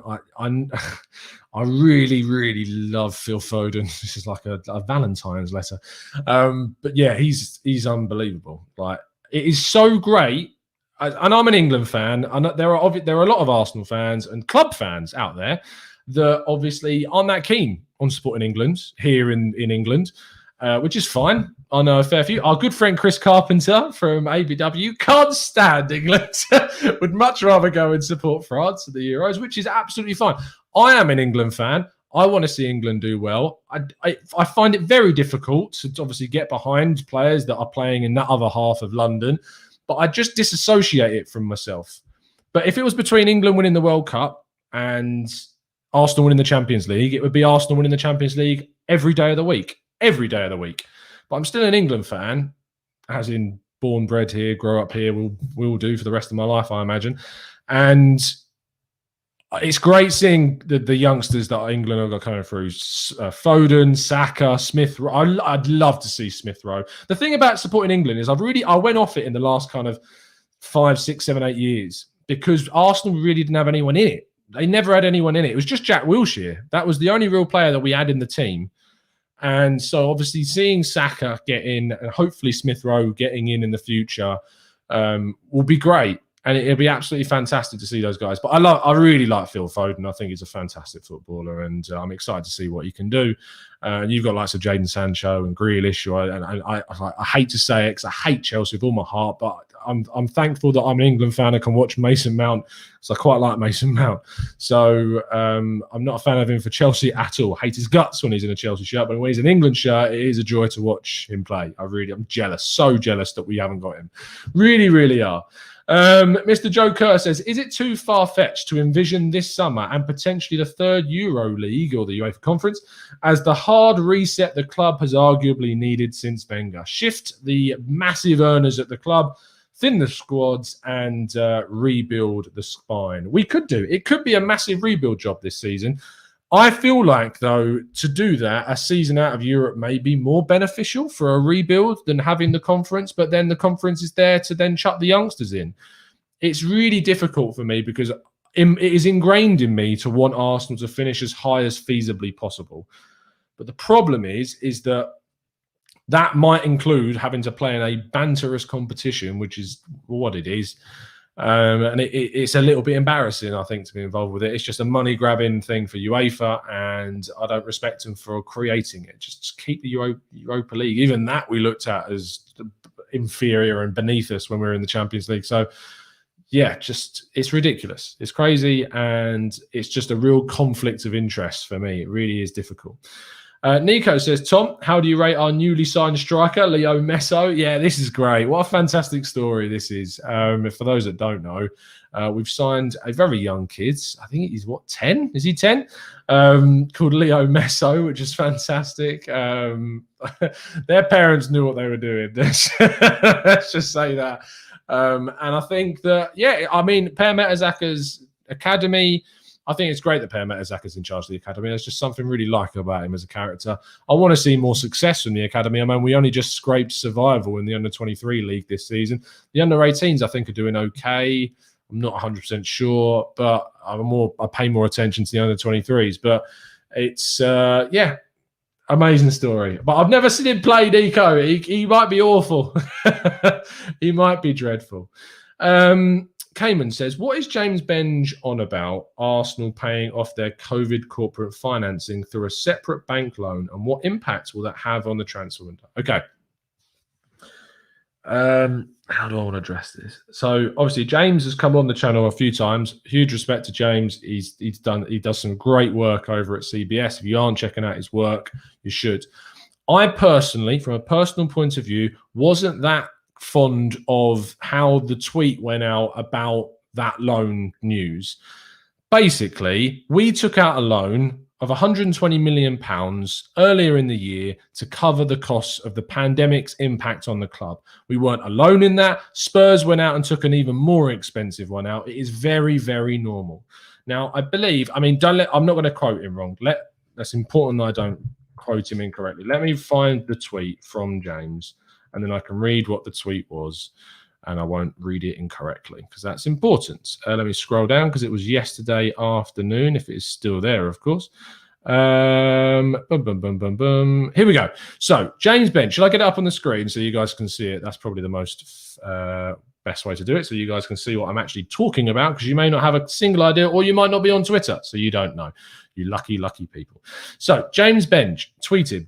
I really, really love Phil Foden. This is like a Valentine's letter. But yeah, he's unbelievable. Like, it is so great. And I'm an England fan. And there are a lot of Arsenal fans and club fans out there that obviously aren't that keen on supporting England here in England, which is fine. I know a fair few. Our good friend Chris Carpenter from ABW can't stand England. Would much rather go and support France at the Euros, which is absolutely fine. I am an England fan. I want to see England do well. I find it very difficult to obviously get behind players that are playing in that other half of London, but I just disassociate it from myself. But if it was between England winning the World Cup and Arsenal winning the Champions League, it would be Arsenal winning the Champions League every day of the week. Every day of the week. But I'm still an England fan, as in born, bred here, grow up here, will do for the rest of my life, I imagine. And it's great seeing the youngsters that England have got coming through. Foden, Saka, Smith. I'd love to see Smith Rowe. The thing about supporting England is I went off it in the last kind of 5, 6, 7, 8 years because Arsenal really didn't have anyone in it. They never had anyone in it. It was just Jack Wilshere. That was the only real player that we had in the team. And so obviously seeing Saka get in and hopefully Smith Rowe getting in the future will be great. And it'll be absolutely fantastic to see those guys. But I really like Phil Foden. I think he's a fantastic footballer, and I'm excited to see what he can do. And you've got likes of Jadon Sancho and Grealish. I hate to say it because I hate Chelsea with all my heart, but I'm thankful that I'm an England fan and can watch Mason Mount because I quite like Mason Mount. So I'm not a fan of him for Chelsea at all. I hate his guts when he's in a Chelsea shirt, but when he's an England shirt, it is a joy to watch him play. I'm jealous, so jealous that we haven't got him. Really, really are. Mr. Joe Kerr says, is it too far-fetched to envision this summer and potentially the third Euro League or the UEFA Conference as the hard reset the club has arguably needed since Wenger? Shift the massive earners at the club, thin the squads, and rebuild the spine. We could do. It could be a massive rebuild job this season. I feel like, though, to do that, a season out of Europe may be more beneficial for a rebuild than having the conference, but then the conference is there to then chuck the youngsters in. It's really difficult for me because it is ingrained in me to want Arsenal to finish as high as feasibly possible. But the problem is that might include having to play in a banterous competition, which is what it is. And it's a little bit embarrassing, I think, to be involved with it. It's just a money-grabbing thing for UEFA, and I don't respect them for creating it. Just keep the Europa League. Even that we looked at as inferior and beneath us when we were in the Champions League. So, yeah, it's ridiculous. It's crazy, and it's just a real conflict of interest for me. It really is difficult. Nico says, Tom, how do you rate our newly signed striker, Leo Messo? Yeah, this is great. What a fantastic story this is. For those that don't know, we've signed a very young kid. I think he's, 10? Is he 10? Called Leo Messo, which is fantastic. Their parents knew what they were doing. Let's just say that. And I think that, Per Mertesackers' academy, I think it's great that Per Mertesacker is in charge of the academy. There's just something really like about him as a character. I want to see more success from the academy. I mean, we only just scraped survival in the under-23 league this season. The under-18s, I think, are doing okay. I'm not 100% sure, but I pay more attention to the under-23s. But it's, amazing story. But I've never seen him play, Nico. He might be awful. He might be dreadful. Cayman says, what is James Benge on about Arsenal paying off their COVID corporate financing through a separate bank loan, and what impact will that have on the transfer window? Okay. How do I want to address this? So obviously James has come on the channel a few times. Huge respect to James. He does some great work over at CBS. If you aren't checking out his work, you should. I personally, from a personal point of view, wasn't that fond of how the tweet went out about that loan news. Basically, we took out a loan of £120 million earlier in the year to cover the costs of the pandemic's impact on the club. We weren't alone in that. Spurs went out and took an even more expensive one out. It is very, very normal. Now, I believe, I'm not going to quote him wrong. That's important that I don't quote him incorrectly. Let me find the tweet from James, and then I can read what the tweet was, and I won't read it incorrectly because that's important. Let me scroll down because it was yesterday afternoon, if it is still there, of course. Here we go. So, James Bench, shall I get it up on the screen so you guys can see it? That's probably the most best way to do it, so you guys can see what I'm actually talking about, because you may not have a single idea, or you might not be on Twitter, so you don't know. You lucky, lucky people. So, James Bench tweeted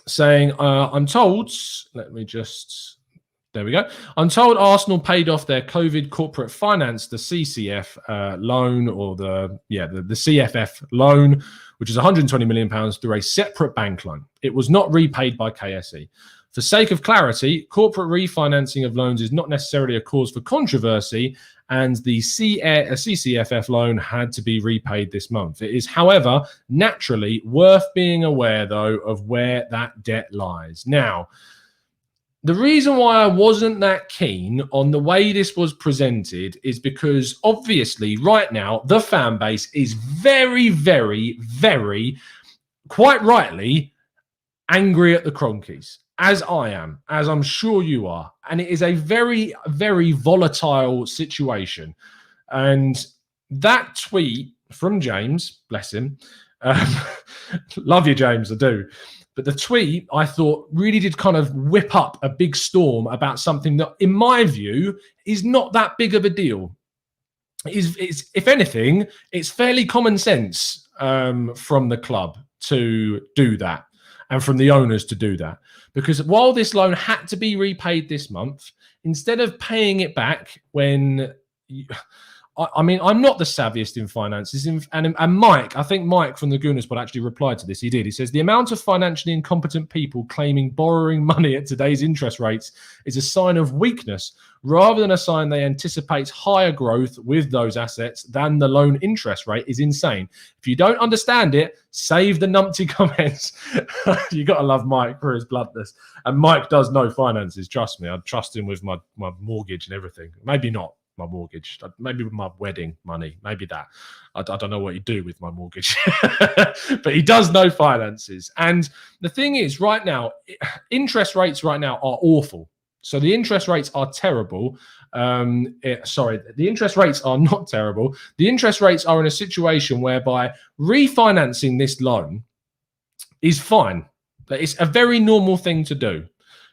saying, I'm told, there we go. I'm told Arsenal paid off their COVID corporate finance, the CCF loan, or the CFF loan, which is £120 million through a separate bank loan. It was not repaid by KSE. For sake of clarity, corporate refinancing of loans is not necessarily a cause for controversy, and the CCFF loan had to be repaid this month. It is, however, naturally worth being aware, though, of where that debt lies. Now, the reason why I wasn't that keen on the way this was presented is because, obviously, right now, the fan base is very, very, very, quite rightly, angry at the Cronkies, as I am, as I'm sure you are. And it is a very, very volatile situation. And that tweet from James, bless him, love you, James, I do. But the tweet, I thought, really did kind of whip up a big storm about something that, in my view, is not that big of a deal. It's if anything, it's fairly common sense from the club to do that, and from the owners to do that. Because while this loan had to be repaid this month, instead of paying it back when... I'm not the savviest in finances. And Mike, I think Mike from the Gooner pod actually replied to this. He did. He says, the amount of financially incompetent people claiming borrowing money at today's interest rates is a sign of weakness, rather than a sign they anticipate higher growth with those assets than the loan interest rate is insane. If you don't understand it, save the numpty comments. You got to love Mike for his bluntness. And Mike does know finances. Trust me. I'd trust him with my mortgage and everything. Maybe not my mortgage, maybe with my wedding money, maybe that. I don't know what he'd do with my mortgage, but he does know finances. And the thing is, right now, interest rates right now are awful. So the interest rates are terrible. The interest rates are not terrible. The interest rates are in a situation whereby refinancing this loan is fine. It's a very normal thing to do.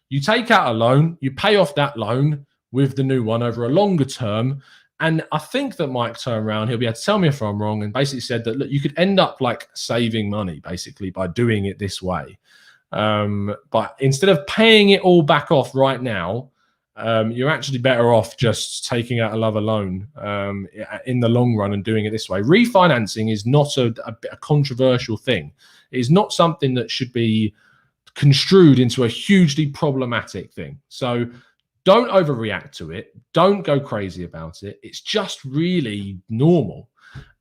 You take out a loan, you pay off that loan with the new one over a longer term. And I think that Mike turned around, he'll be able to tell me if I'm wrong, and basically said that, look, you could end up like saving money basically by doing it this way. But instead of paying it all back off right now, you're actually better off just taking out another loan in the long run and doing it this way. Refinancing is not a controversial thing. It is not something that should be construed into a hugely problematic thing. So don't overreact to it. Don't go crazy about it. It's just really normal.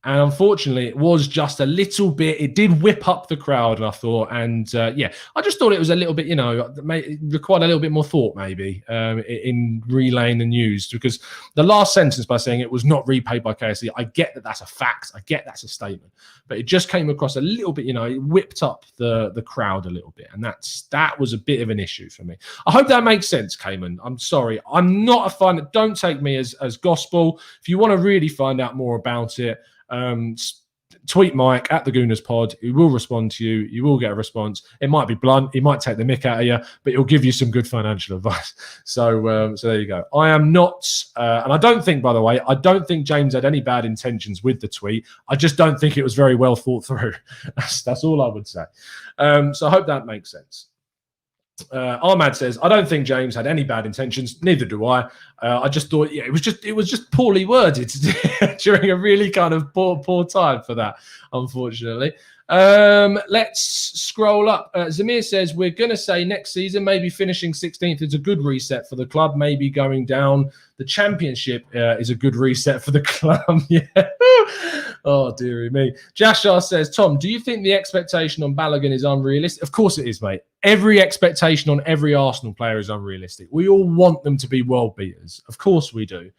And unfortunately, it was just a little bit, it did whip up the crowd, I thought. And I just thought it was a little bit, it required a little bit more thought maybe in relaying the news. Because the last sentence by saying it was not repaid by KSE, I get that that's a fact. I get that's a statement. But it just came across a little bit, it whipped up the crowd a little bit. And that was a bit of an issue for me. I hope that makes sense, Cayman. I'm sorry. I'm not a fan. Don't take me as gospel. If you want to really find out more about it, tweet Mike at the Gooners pod. He will respond to you. You will get a response. It might be blunt. He might take the mick out of you, but he'll give you some good financial advice. So there you go. I am not, and I don't think, by the way, James had any bad intentions with the tweet. I just don't think it was very well thought through. That's all I would say. So I hope that makes sense. Ahmad says, I don't think James had any bad intentions. Neither do I. I just thought, it was just poorly worded during a really kind of poor time for that, unfortunately. Let's scroll up. Zamir says, we're going to say next season, maybe finishing 16th is a good reset for the club. Maybe going down the championship is a good reset for the club. Yeah. Oh, dearie me. Jashar says, Tom, do you think the expectation on Bellerin is unrealistic? Of course it is, mate. Every expectation on every Arsenal player is unrealistic. We all want them to be world beaters. Of course we do.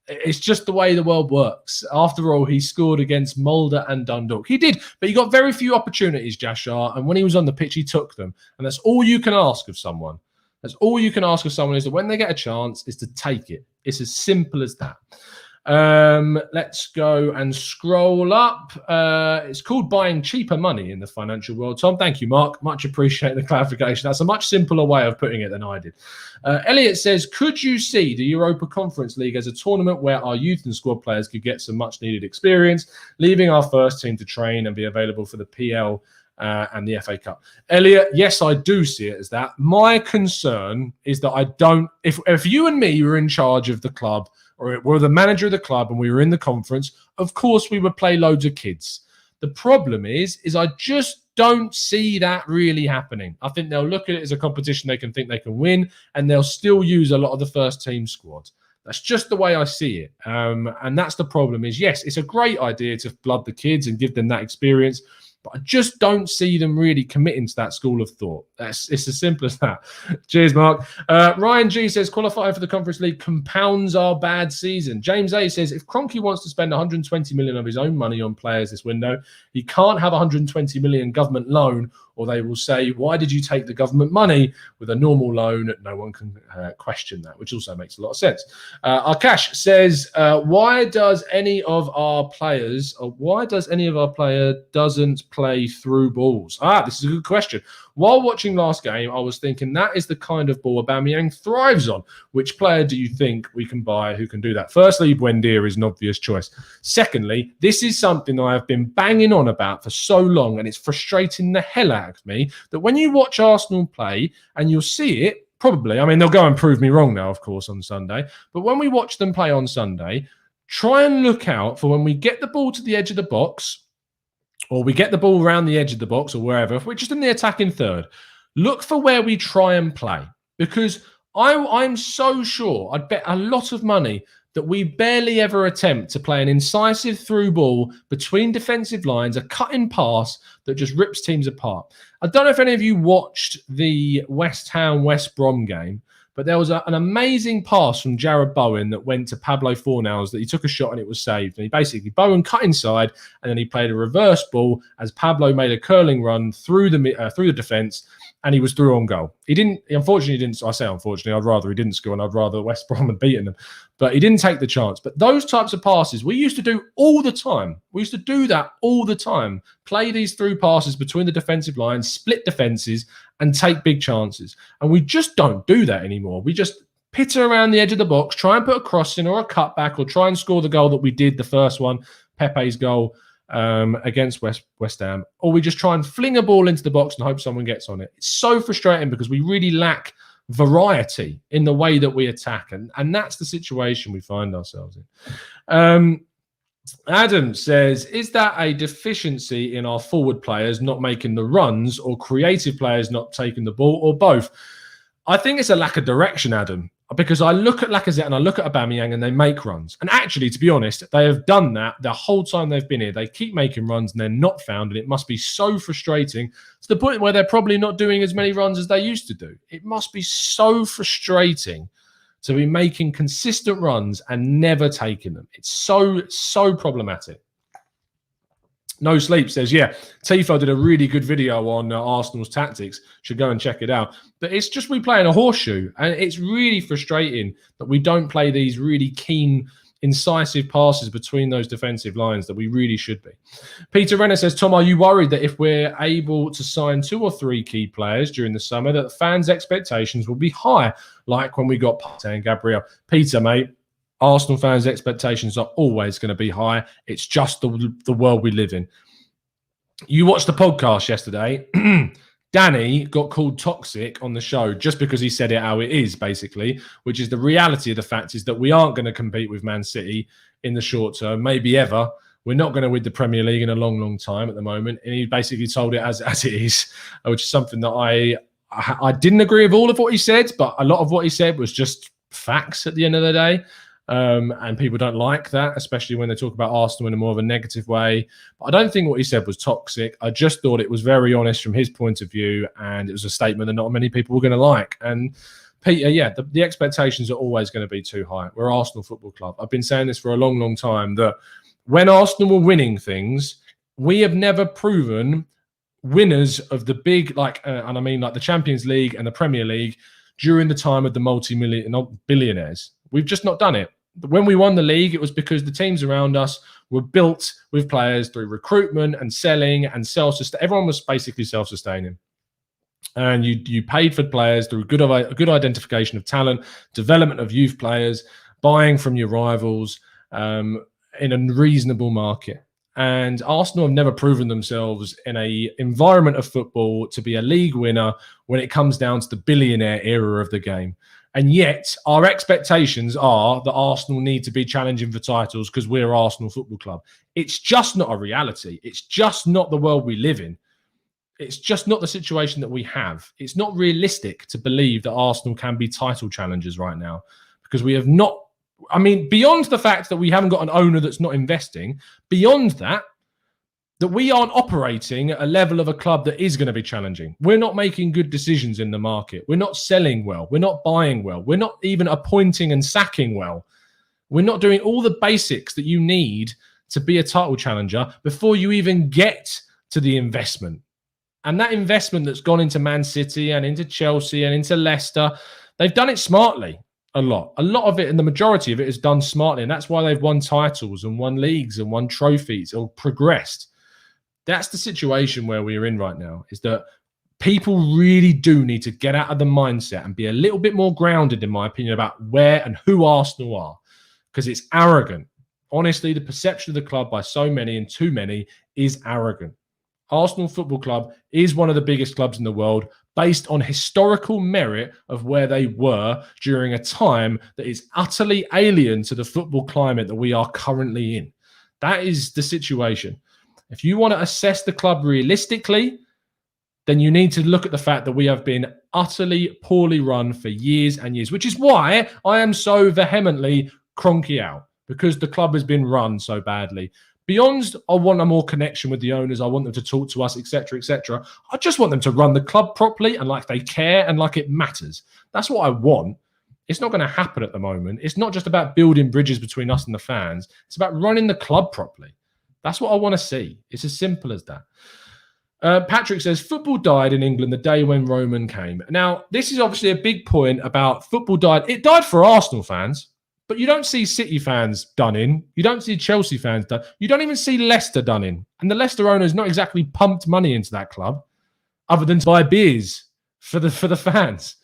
It's just the way the world works. After all, he scored against Mulder and Dundalk. He did, but he got very few opportunities, Jashar. And when he was on the pitch, he took them. And that's all you can ask of someone. That's all you can ask of someone is that when they get a chance, is to take it. It's as simple as that. Let's go and scroll up. It's called buying cheaper money in the financial world. Tom, thank you, Mark. Much appreciate the clarification. That's a much simpler way of putting it than I did. Elliot says, could you see the Europa Conference League as a tournament where our youth and squad players could get some much needed experience, leaving our first team to train and be available for the PL and the FA Cup? Elliot, yes, I do see it as that. My concern is that I don't, if you and me were in charge of the club, or we're the manager of the club and we were in the conference, of course we would play loads of kids. The problem is I just don't see that really happening. I think they'll look at it as a competition they can think they can win, and they'll still use a lot of the first team squad. That's just the way I see it. And that's the problem is, yes, it's a great idea to blood the kids and give them that experience, but I just don't see them really committing to that school of thought. It's as simple as that. Cheers, Mark. Ryan G says, qualifying for the Conference League compounds our bad season. James A says, if Kroenke wants to spend 120 million of his own money on players this window, he can't have 120 million government loan, or they will say, why did you take the government money? With a normal loan, no one can question that, which also makes a lot of sense. Akash says, why does any of our player doesn't play through balls? This is a good question. While watching last game, I was thinking that is the kind of ball Aubameyang thrives on. Which player do you think we can buy who can do that? Firstly, Buendia is an obvious choice. Secondly, this is something I have been banging on about for so long, and it's frustrating the hell out of me, that when you watch Arsenal play, and you'll see it, probably, I mean, they'll go and prove me wrong now, of course, on Sunday, but when we watch them play on Sunday, try and look out for when we get the ball to the edge of the box, or we get the ball around the edge of the box, or wherever, if we're just in the attacking third, look for where we try and play. Because I'm so sure, I'd bet a lot of money that we barely ever attempt to play an incisive through ball between defensive lines, a cutting pass that just rips teams apart. I don't know if any of you watched the West Ham-West Brom game, but there was an amazing pass from Jared Bowen that went to Pablo Fornals that he took a shot and it was saved. And Bowen cut inside, and then he played a reverse ball as Pablo made a curling run through the defence, and he was through on goal. Unfortunately, he didn't. I say unfortunately, I'd rather he didn't score, and I'd rather West Brom had beaten them. But he didn't take the chance. But those types of passes we used to do all the time. We used to do that all the time. Play these through passes between the defensive lines, split defences, and take big chances. And we just don't do that anymore. We just pitter around the edge of the box, try and put a cross in or a cutback, or try and score the goal that we did, the first one, Pepe's goal against West Ham, or we just try and fling a ball into the box and hope someone gets on it. It's so frustrating because we really lack variety in the way that we attack, and that's the situation we find ourselves in. Adam says, is that a deficiency in our forward players not making the runs, or creative players not taking the ball, or both? I think it's a lack of direction, Adam, because I look at Lacazette and I look at Aubameyang and they make runs. And actually, to be honest, they have done that the whole time they've been here. They keep making runs and they're not found. And it must be so frustrating to the point where they're probably not doing as many runs as they used to do. It must be so frustrating to be making consistent runs and never taking them. It's so problematic. No Sleep says, yeah, Tifo did a really good video on Arsenal's tactics. Should go and check it out. But it's just we play in a horseshoe. And it's really frustrating that we don't play these really keen, incisive passes between those defensive lines that we really should be. Peter Renner says, Tom, are you worried that if we're able to sign 2 or 3 key players during the summer, that the fans' expectations will be high, like when we got Partey and Gabriel? Peter, mate, Arsenal fans' expectations are always going to be high. It's just the world we live in. You watched the podcast yesterday. Danny got called toxic on the show just because he said it how it is, basically, which is the reality of the fact is that we aren't going to compete with Man City in the short term, maybe ever. We're not going to win the Premier League in a long, long time at the moment. And he basically told it as it is, which is something that I didn't agree with all of what he said, but a lot of what he said was just facts at the end of the day. And people don't like that, especially when they talk about Arsenal in a more of a negative way. But I don't think what he said was toxic. I just thought it was very honest from his point of view, and it was a statement that not many people were going to like. And Peter, yeah, the expectations are always going to be too high. We're Arsenal Football Club. I've been saying this for a long, long time, that when Arsenal were winning things, we have never proven winners of the big, and I mean like the Champions League and the Premier League during the time of the multi-million billionaires. We've just not done it. When we won the league, it was because the teams around us were built with players through recruitment and selling and self-sustaining. Everyone was basically self-sustaining. And you paid for players through good identification of talent, development of youth players, buying from your rivals in a reasonable market. And Arsenal have never proven themselves in an environment of football to be a league winner when it comes down to the billionaire era of the game. And yet our expectations are that Arsenal need to be challenging for titles because we're Arsenal Football Club. It's just not a reality. It's just not the world we live in. It's just not the situation that we have. It's not realistic to believe that Arsenal can be title challengers right now, because we have not. I mean, beyond the fact that we haven't got an owner that's not investing, beyond that we aren't operating at a level of a club that is going to be challenging. We're not making good decisions in the market. We're not selling well. We're not buying well. We're not even appointing and sacking well. We're not doing all the basics that you need to be a title challenger before you even get to the investment. And that investment that's gone into Man City and into Chelsea and into Leicester, they've done it smartly. A lot of it, and the majority of it is done smartly. And that's why they've won titles and won leagues and won trophies or progressed. That's the situation where we're in right now, is that people really do need to get out of the mindset and be a little bit more grounded, in my opinion, about where and who Arsenal are, because it's arrogant. Honestly, the perception of the club by so many and too many is arrogant. Arsenal Football Club is one of the biggest clubs in the world, based on historical merit of where they were during a time that is utterly alien to the football climate that we are currently in. That is the situation. If you want to assess the club realistically, then you need to look at the fact that we have been utterly poorly run for years and years, which is why I am so vehemently cronky out, because the club has been run so badly. Beyond, I want a more connection with the owners. I want them to talk to us, etc., etc. I just want them to run the club properly and like they care and like it matters. That's what I want. It's not going to happen at the moment. It's not just about building bridges between us and the fans. It's about running the club properly. That's what I want to see. It's as simple as that. Patrick says, football died in England the day when Roman came. Now, this is obviously a big point about football died. It died for Arsenal fans. But you don't see City fans done in. You don't see Chelsea fans done. You don't even see Leicester done in. And the Leicester owners not exactly pumped money into that club, other than to buy beers for the fans.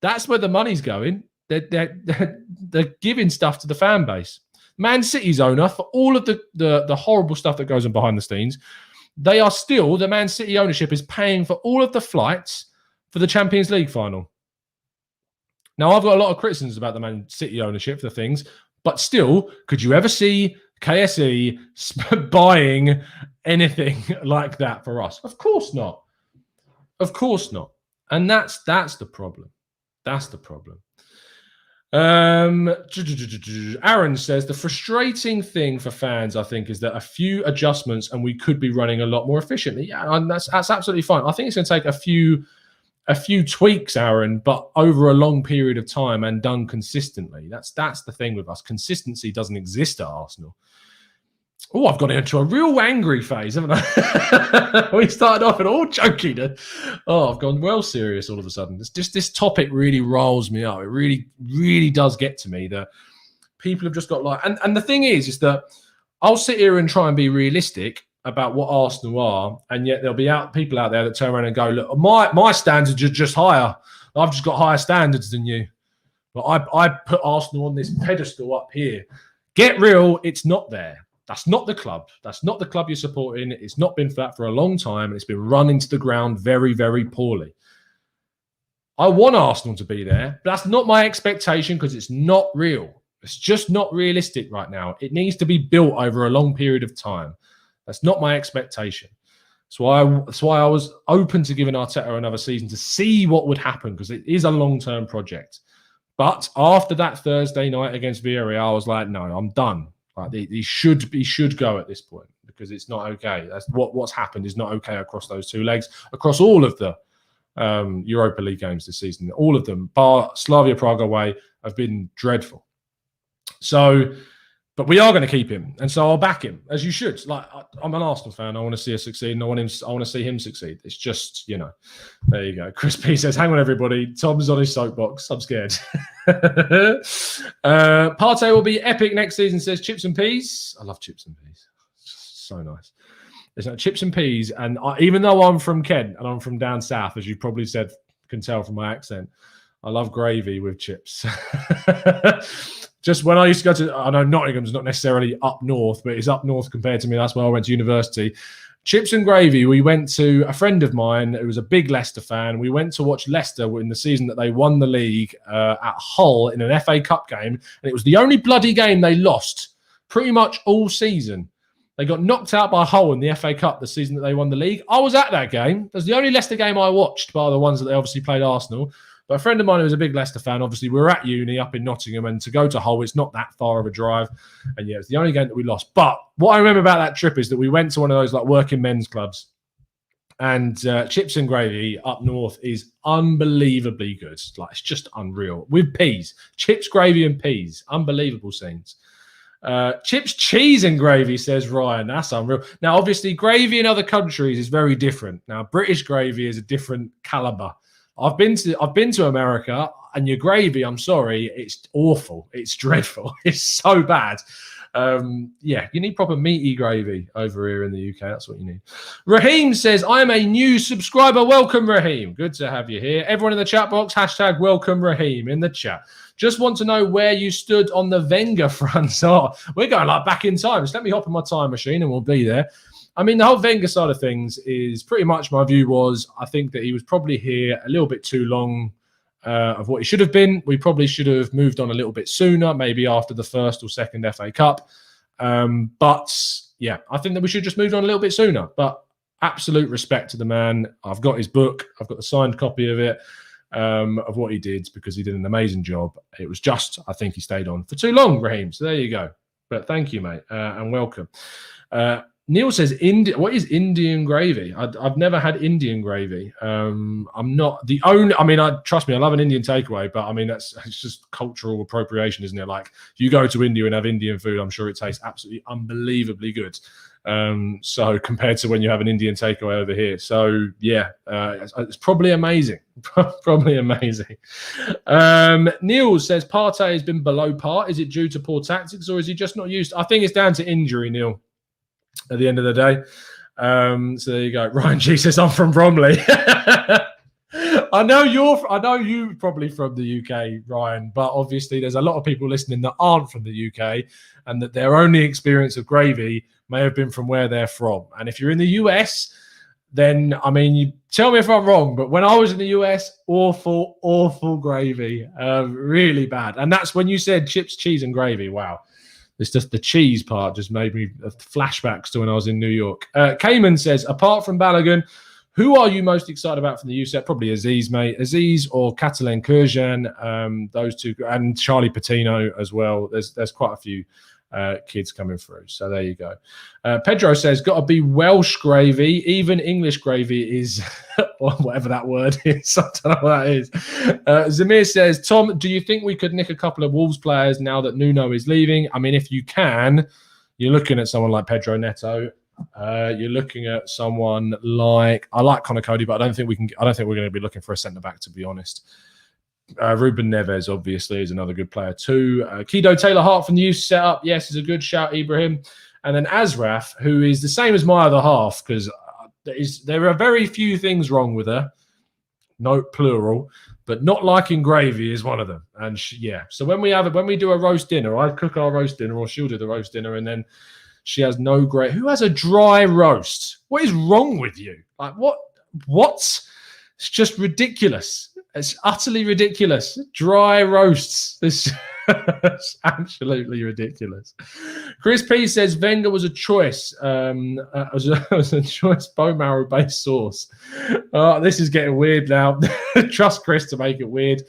That's where the money's going. They're giving stuff to the fan base. Man City's owner, for all of the horrible stuff that goes on behind the scenes, they are still, the Man City ownership is paying for all of the flights for the Champions League final. Now, I've got a lot of criticisms about the Man City ownership for things, but still, could you ever see KSE buying anything like that for us? Of course not. Of course not. And that's the problem. That's the problem. Aaron says, the frustrating thing for fans, I think, is that a few adjustments and we could be running a lot more efficiently. Yeah, and that's absolutely fine. I think it's going to take a few tweaks, Aaron, but over a long period of time and done consistently. That's the thing with us. Consistency doesn't exist at Arsenal. Oh, I've got into a real angry phase, haven't I? We started off and all jokey. Oh, I've gone well serious all of a sudden. This topic really rolls me up. It really, really does get to me that people have just got like... And the thing is that I'll sit here and try and be realistic about what Arsenal are, and yet there'll be people out there that turn around and go, look, my standards are just higher. I've just got higher standards than you. But I put Arsenal on this pedestal up here. Get real, it's not there. That's not the club. That's not the club you're supporting. It's not been that for a long time, and it's been run into the ground very, very poorly. I want Arsenal to be there, but that's not my expectation because it's not real. It's just not realistic right now. It needs to be built over a long period of time. That's not my expectation. That's why I was open to giving Arteta another season to see what would happen, because it is a long-term project. But after that Thursday night against Villarreal, I was like, no, I'm done. Like, he should go at this point, because it's not okay. That's what's happened is not okay across those two legs, across all of the Europa League games this season. All of them, bar Slavia Prague away, have been dreadful. So, but we are going to keep him, and so I'll back him, as you should. Like, I'm an Arsenal fan. I want to see us succeed, and I want to see him succeed. It's just, there you go. Chris P says, hang on, everybody. Tom's on his soapbox. I'm scared. Partey will be epic next season, says Chips and Peas. I love chips and peas. So nice. There's no chips and peas, and even though I'm from Kent and I'm from down south, as you probably can tell from my accent, I love gravy with chips. Just when I used to go to, I know Nottingham's not necessarily up north, but it's up north compared to me. That's where I went to university. Chips and gravy. We went to a friend of mine who was a big Leicester fan. We went to watch Leicester in the season that they won the league at Hull in an FA Cup game. And it was the only bloody game they lost pretty much all season. They got knocked out by Hull in the FA Cup the season that they won the league. I was at that game. It was the only Leicester game I watched, bar the ones that they obviously played Arsenal. But a friend of mine who was a big Leicester fan, obviously we were at uni up in Nottingham, and to go to Hull, it's not that far of a drive. And yeah, it's the only game that we lost. But what I remember about that trip is that we went to one of those like working men's clubs, and chips and gravy up north is unbelievably good. Like, it's just unreal. With peas, chips, gravy and peas. Unbelievable scenes. Chips, cheese and gravy, says Ryan. That's unreal. Now, obviously, gravy in other countries is very different. Now, British gravy is a different caliber. I've been to America, and your gravy, I'm sorry, it's awful. It's dreadful. It's so bad. You need proper meaty gravy over here in the UK. That's what you need. Raheem says, I'm a new subscriber. Welcome, Raheem. Good to have you here. Everyone in the chat box, hashtag welcome Raheem in the chat. Just want to know where you stood on the Wenger front. So we're going like back in time. Just let me hop in my time machine and we'll be there. I mean, the whole Wenger side of things is pretty much, my view was, I think that he was probably here a little bit too long of what he should have been. We probably should have moved on a little bit sooner, maybe after the first or second FA Cup. But yeah, I think that we should just move on a little bit sooner. But absolute respect to the man. I've got his book. I've got the signed copy of it, of what he did, because he did an amazing job. It was just, I think he stayed on for too long, Raheem. So there you go. But thank you, mate, and welcome. Neil says, what is Indian gravy? I've never had Indian gravy. I'm not the only, trust me, I love an Indian takeaway, but I mean, it's just cultural appropriation, isn't it? Like, if you go to India and have Indian food, I'm sure it tastes absolutely unbelievably good. So compared to when you have an Indian takeaway over here. So yeah, it's probably amazing. Probably amazing. Neil says, Partey has been below par. Is it due to poor tactics, or is he just not used? I think it's down to injury, Neil, at the end of the day. So there you go. Ryan G says, I'm from Bromley. I know you probably from the UK, Ryan, but obviously there's a lot of people listening that aren't from the UK, and that their only experience of gravy may have been from where they're from. And if you're in the US, then, I mean, you tell me if I'm wrong, but when I was in the US, awful gravy. Really bad. And that's when you said chips, cheese and gravy. Wow. It's just the cheese part just made me flashbacks to when I was in New York. Cayman says, apart from Balogun, who are you most excited about from the USEP? Probably Aziz, mate. Aziz or Catalan Kurjan, those two, and Charlie Patino as well. There's quite a few kids coming through. So there you go. Pedro says, got to be Welsh gravy. Even English gravy is, or whatever that word is. I don't know what that is. Zamir says, Tom, do you think we could nick a couple of Wolves players now that Nuno is leaving? I mean, if you can, you're looking at someone like Pedro Neto. You're looking at someone like, I like Conor Cody, but I don't think we're going to be looking for a centre back, to be honest. Ruben Neves, obviously, is another good player too. Kido Taylor Hart from the youth setup, yes, is a good shout, Ibrahim. And then Asraf, who is the same as my other half, because there are very few things wrong with her. Note plural, but not liking gravy is one of them. And so when we do a roast dinner, I cook our roast dinner, or she'll do the roast dinner, and then she has no gravy. Who has a dry roast? What is wrong with you? Like, what? It's just ridiculous. It's utterly ridiculous. Dry roasts. It's absolutely ridiculous. Chris P says Wenger was a choice. Was a choice bone marrow based sauce. This is getting weird now. Trust Chris to make it weird.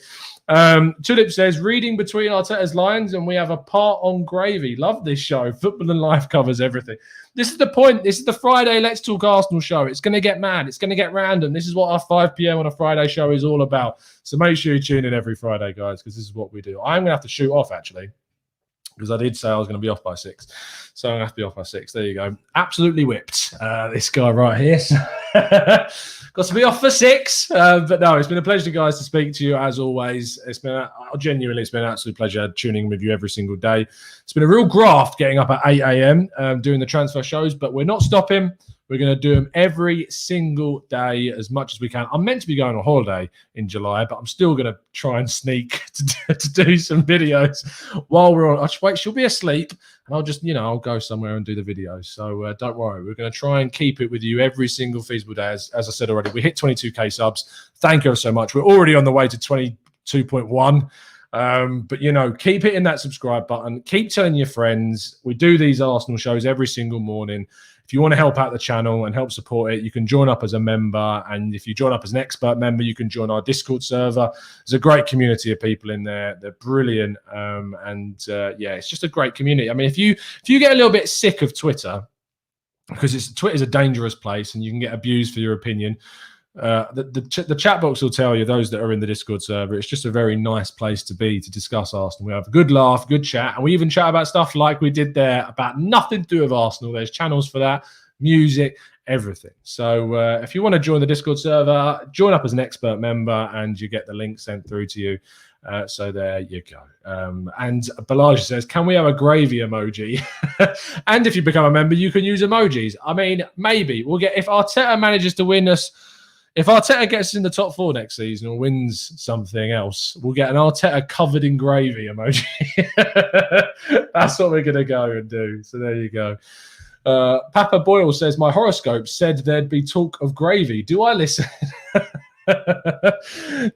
Tulip says reading between Arteta's lines, and we have a part on gravy. Love this show. Football and life covers everything. This is the point. This is the Friday Let's Talk Arsenal show. It's going to get mad. It's going to get random. This is what our 5 p.m. on a Friday show is all about. So make sure you tune in every Friday, guys, because this is what we do. I'm going to have to shoot off, actually, because I did say I was going to be off by 6. So I'm going to have to be off by 6. There you go. Absolutely whipped, this guy right here. Got to be off for 6. But no, it's been a pleasure, guys, to speak to you as always. It's been genuinely, it's been an absolute pleasure tuning in with you every single day. It's been a real graft getting up at 8 a.m. Doing the transfer shows, but we're not stopping. We're going to do them every single day as much as we can. I'm meant to be going on holiday in July, but I'm still going to try and sneak to do some videos while we're on. I'll just wait. She'll be asleep, and I'll just, I'll go somewhere and do the videos. So don't worry. We're going to try and keep it with you every single feasible day. As I said already, we hit 22K subs. Thank you so much. We're already on the way to 22.1. But, keep hitting that subscribe button. Keep telling your friends. We do these Arsenal shows every single morning. If you want to help out the channel and help support it, you can join up as a member. And if you join up as an expert member, you can join our Discord server. There's a great community of people in there. They're brilliant. It's just a great community. I mean, if you get a little bit sick of Twitter, because Twitter's a dangerous place and you can get abused for your opinion, the chat box will tell you, those that are in the Discord server, it's just a very nice place to be to discuss Arsenal. We have a good laugh, good chat, and we even chat about stuff like we did there about nothing to do with Arsenal. There's channels for that, music, everything. So if you want to join the Discord server, join up as an expert member and you get the link sent through to you. So there you go. And Balaj says, can we have a gravy emoji? And if you become a member, you can use emojis. I mean, maybe we'll get, if Arteta manages to win us, if Arteta gets in the top 4 next season or wins something else, we'll get an Arteta covered in gravy emoji. That's what we're going to go and do. So there you go. Papa Boyle says, my horoscope said there'd be talk of gravy. Do I listen?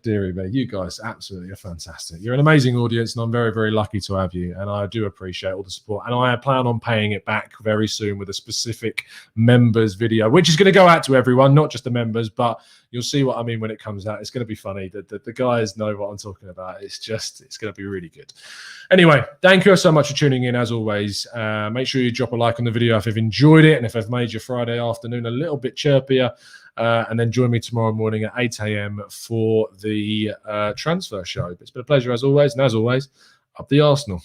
Deary me, you guys absolutely are fantastic. You're an amazing audience, and I'm very, very lucky to have you. And I do appreciate all the support. And I plan on paying it back very soon with a specific members video, which is going to go out to everyone, not just the members, but you'll see what I mean when it comes out. It's going to be funny. The guys know what I'm talking about. It's going to be really good. Anyway, thank you so much for tuning in as always. Make sure you drop a like on the video if you've enjoyed it and if I've made your Friday afternoon a little bit chirpier. And then join me tomorrow morning at 8 a.m. for the transfer show. It's been a pleasure as always. And as always, up the Arsenal.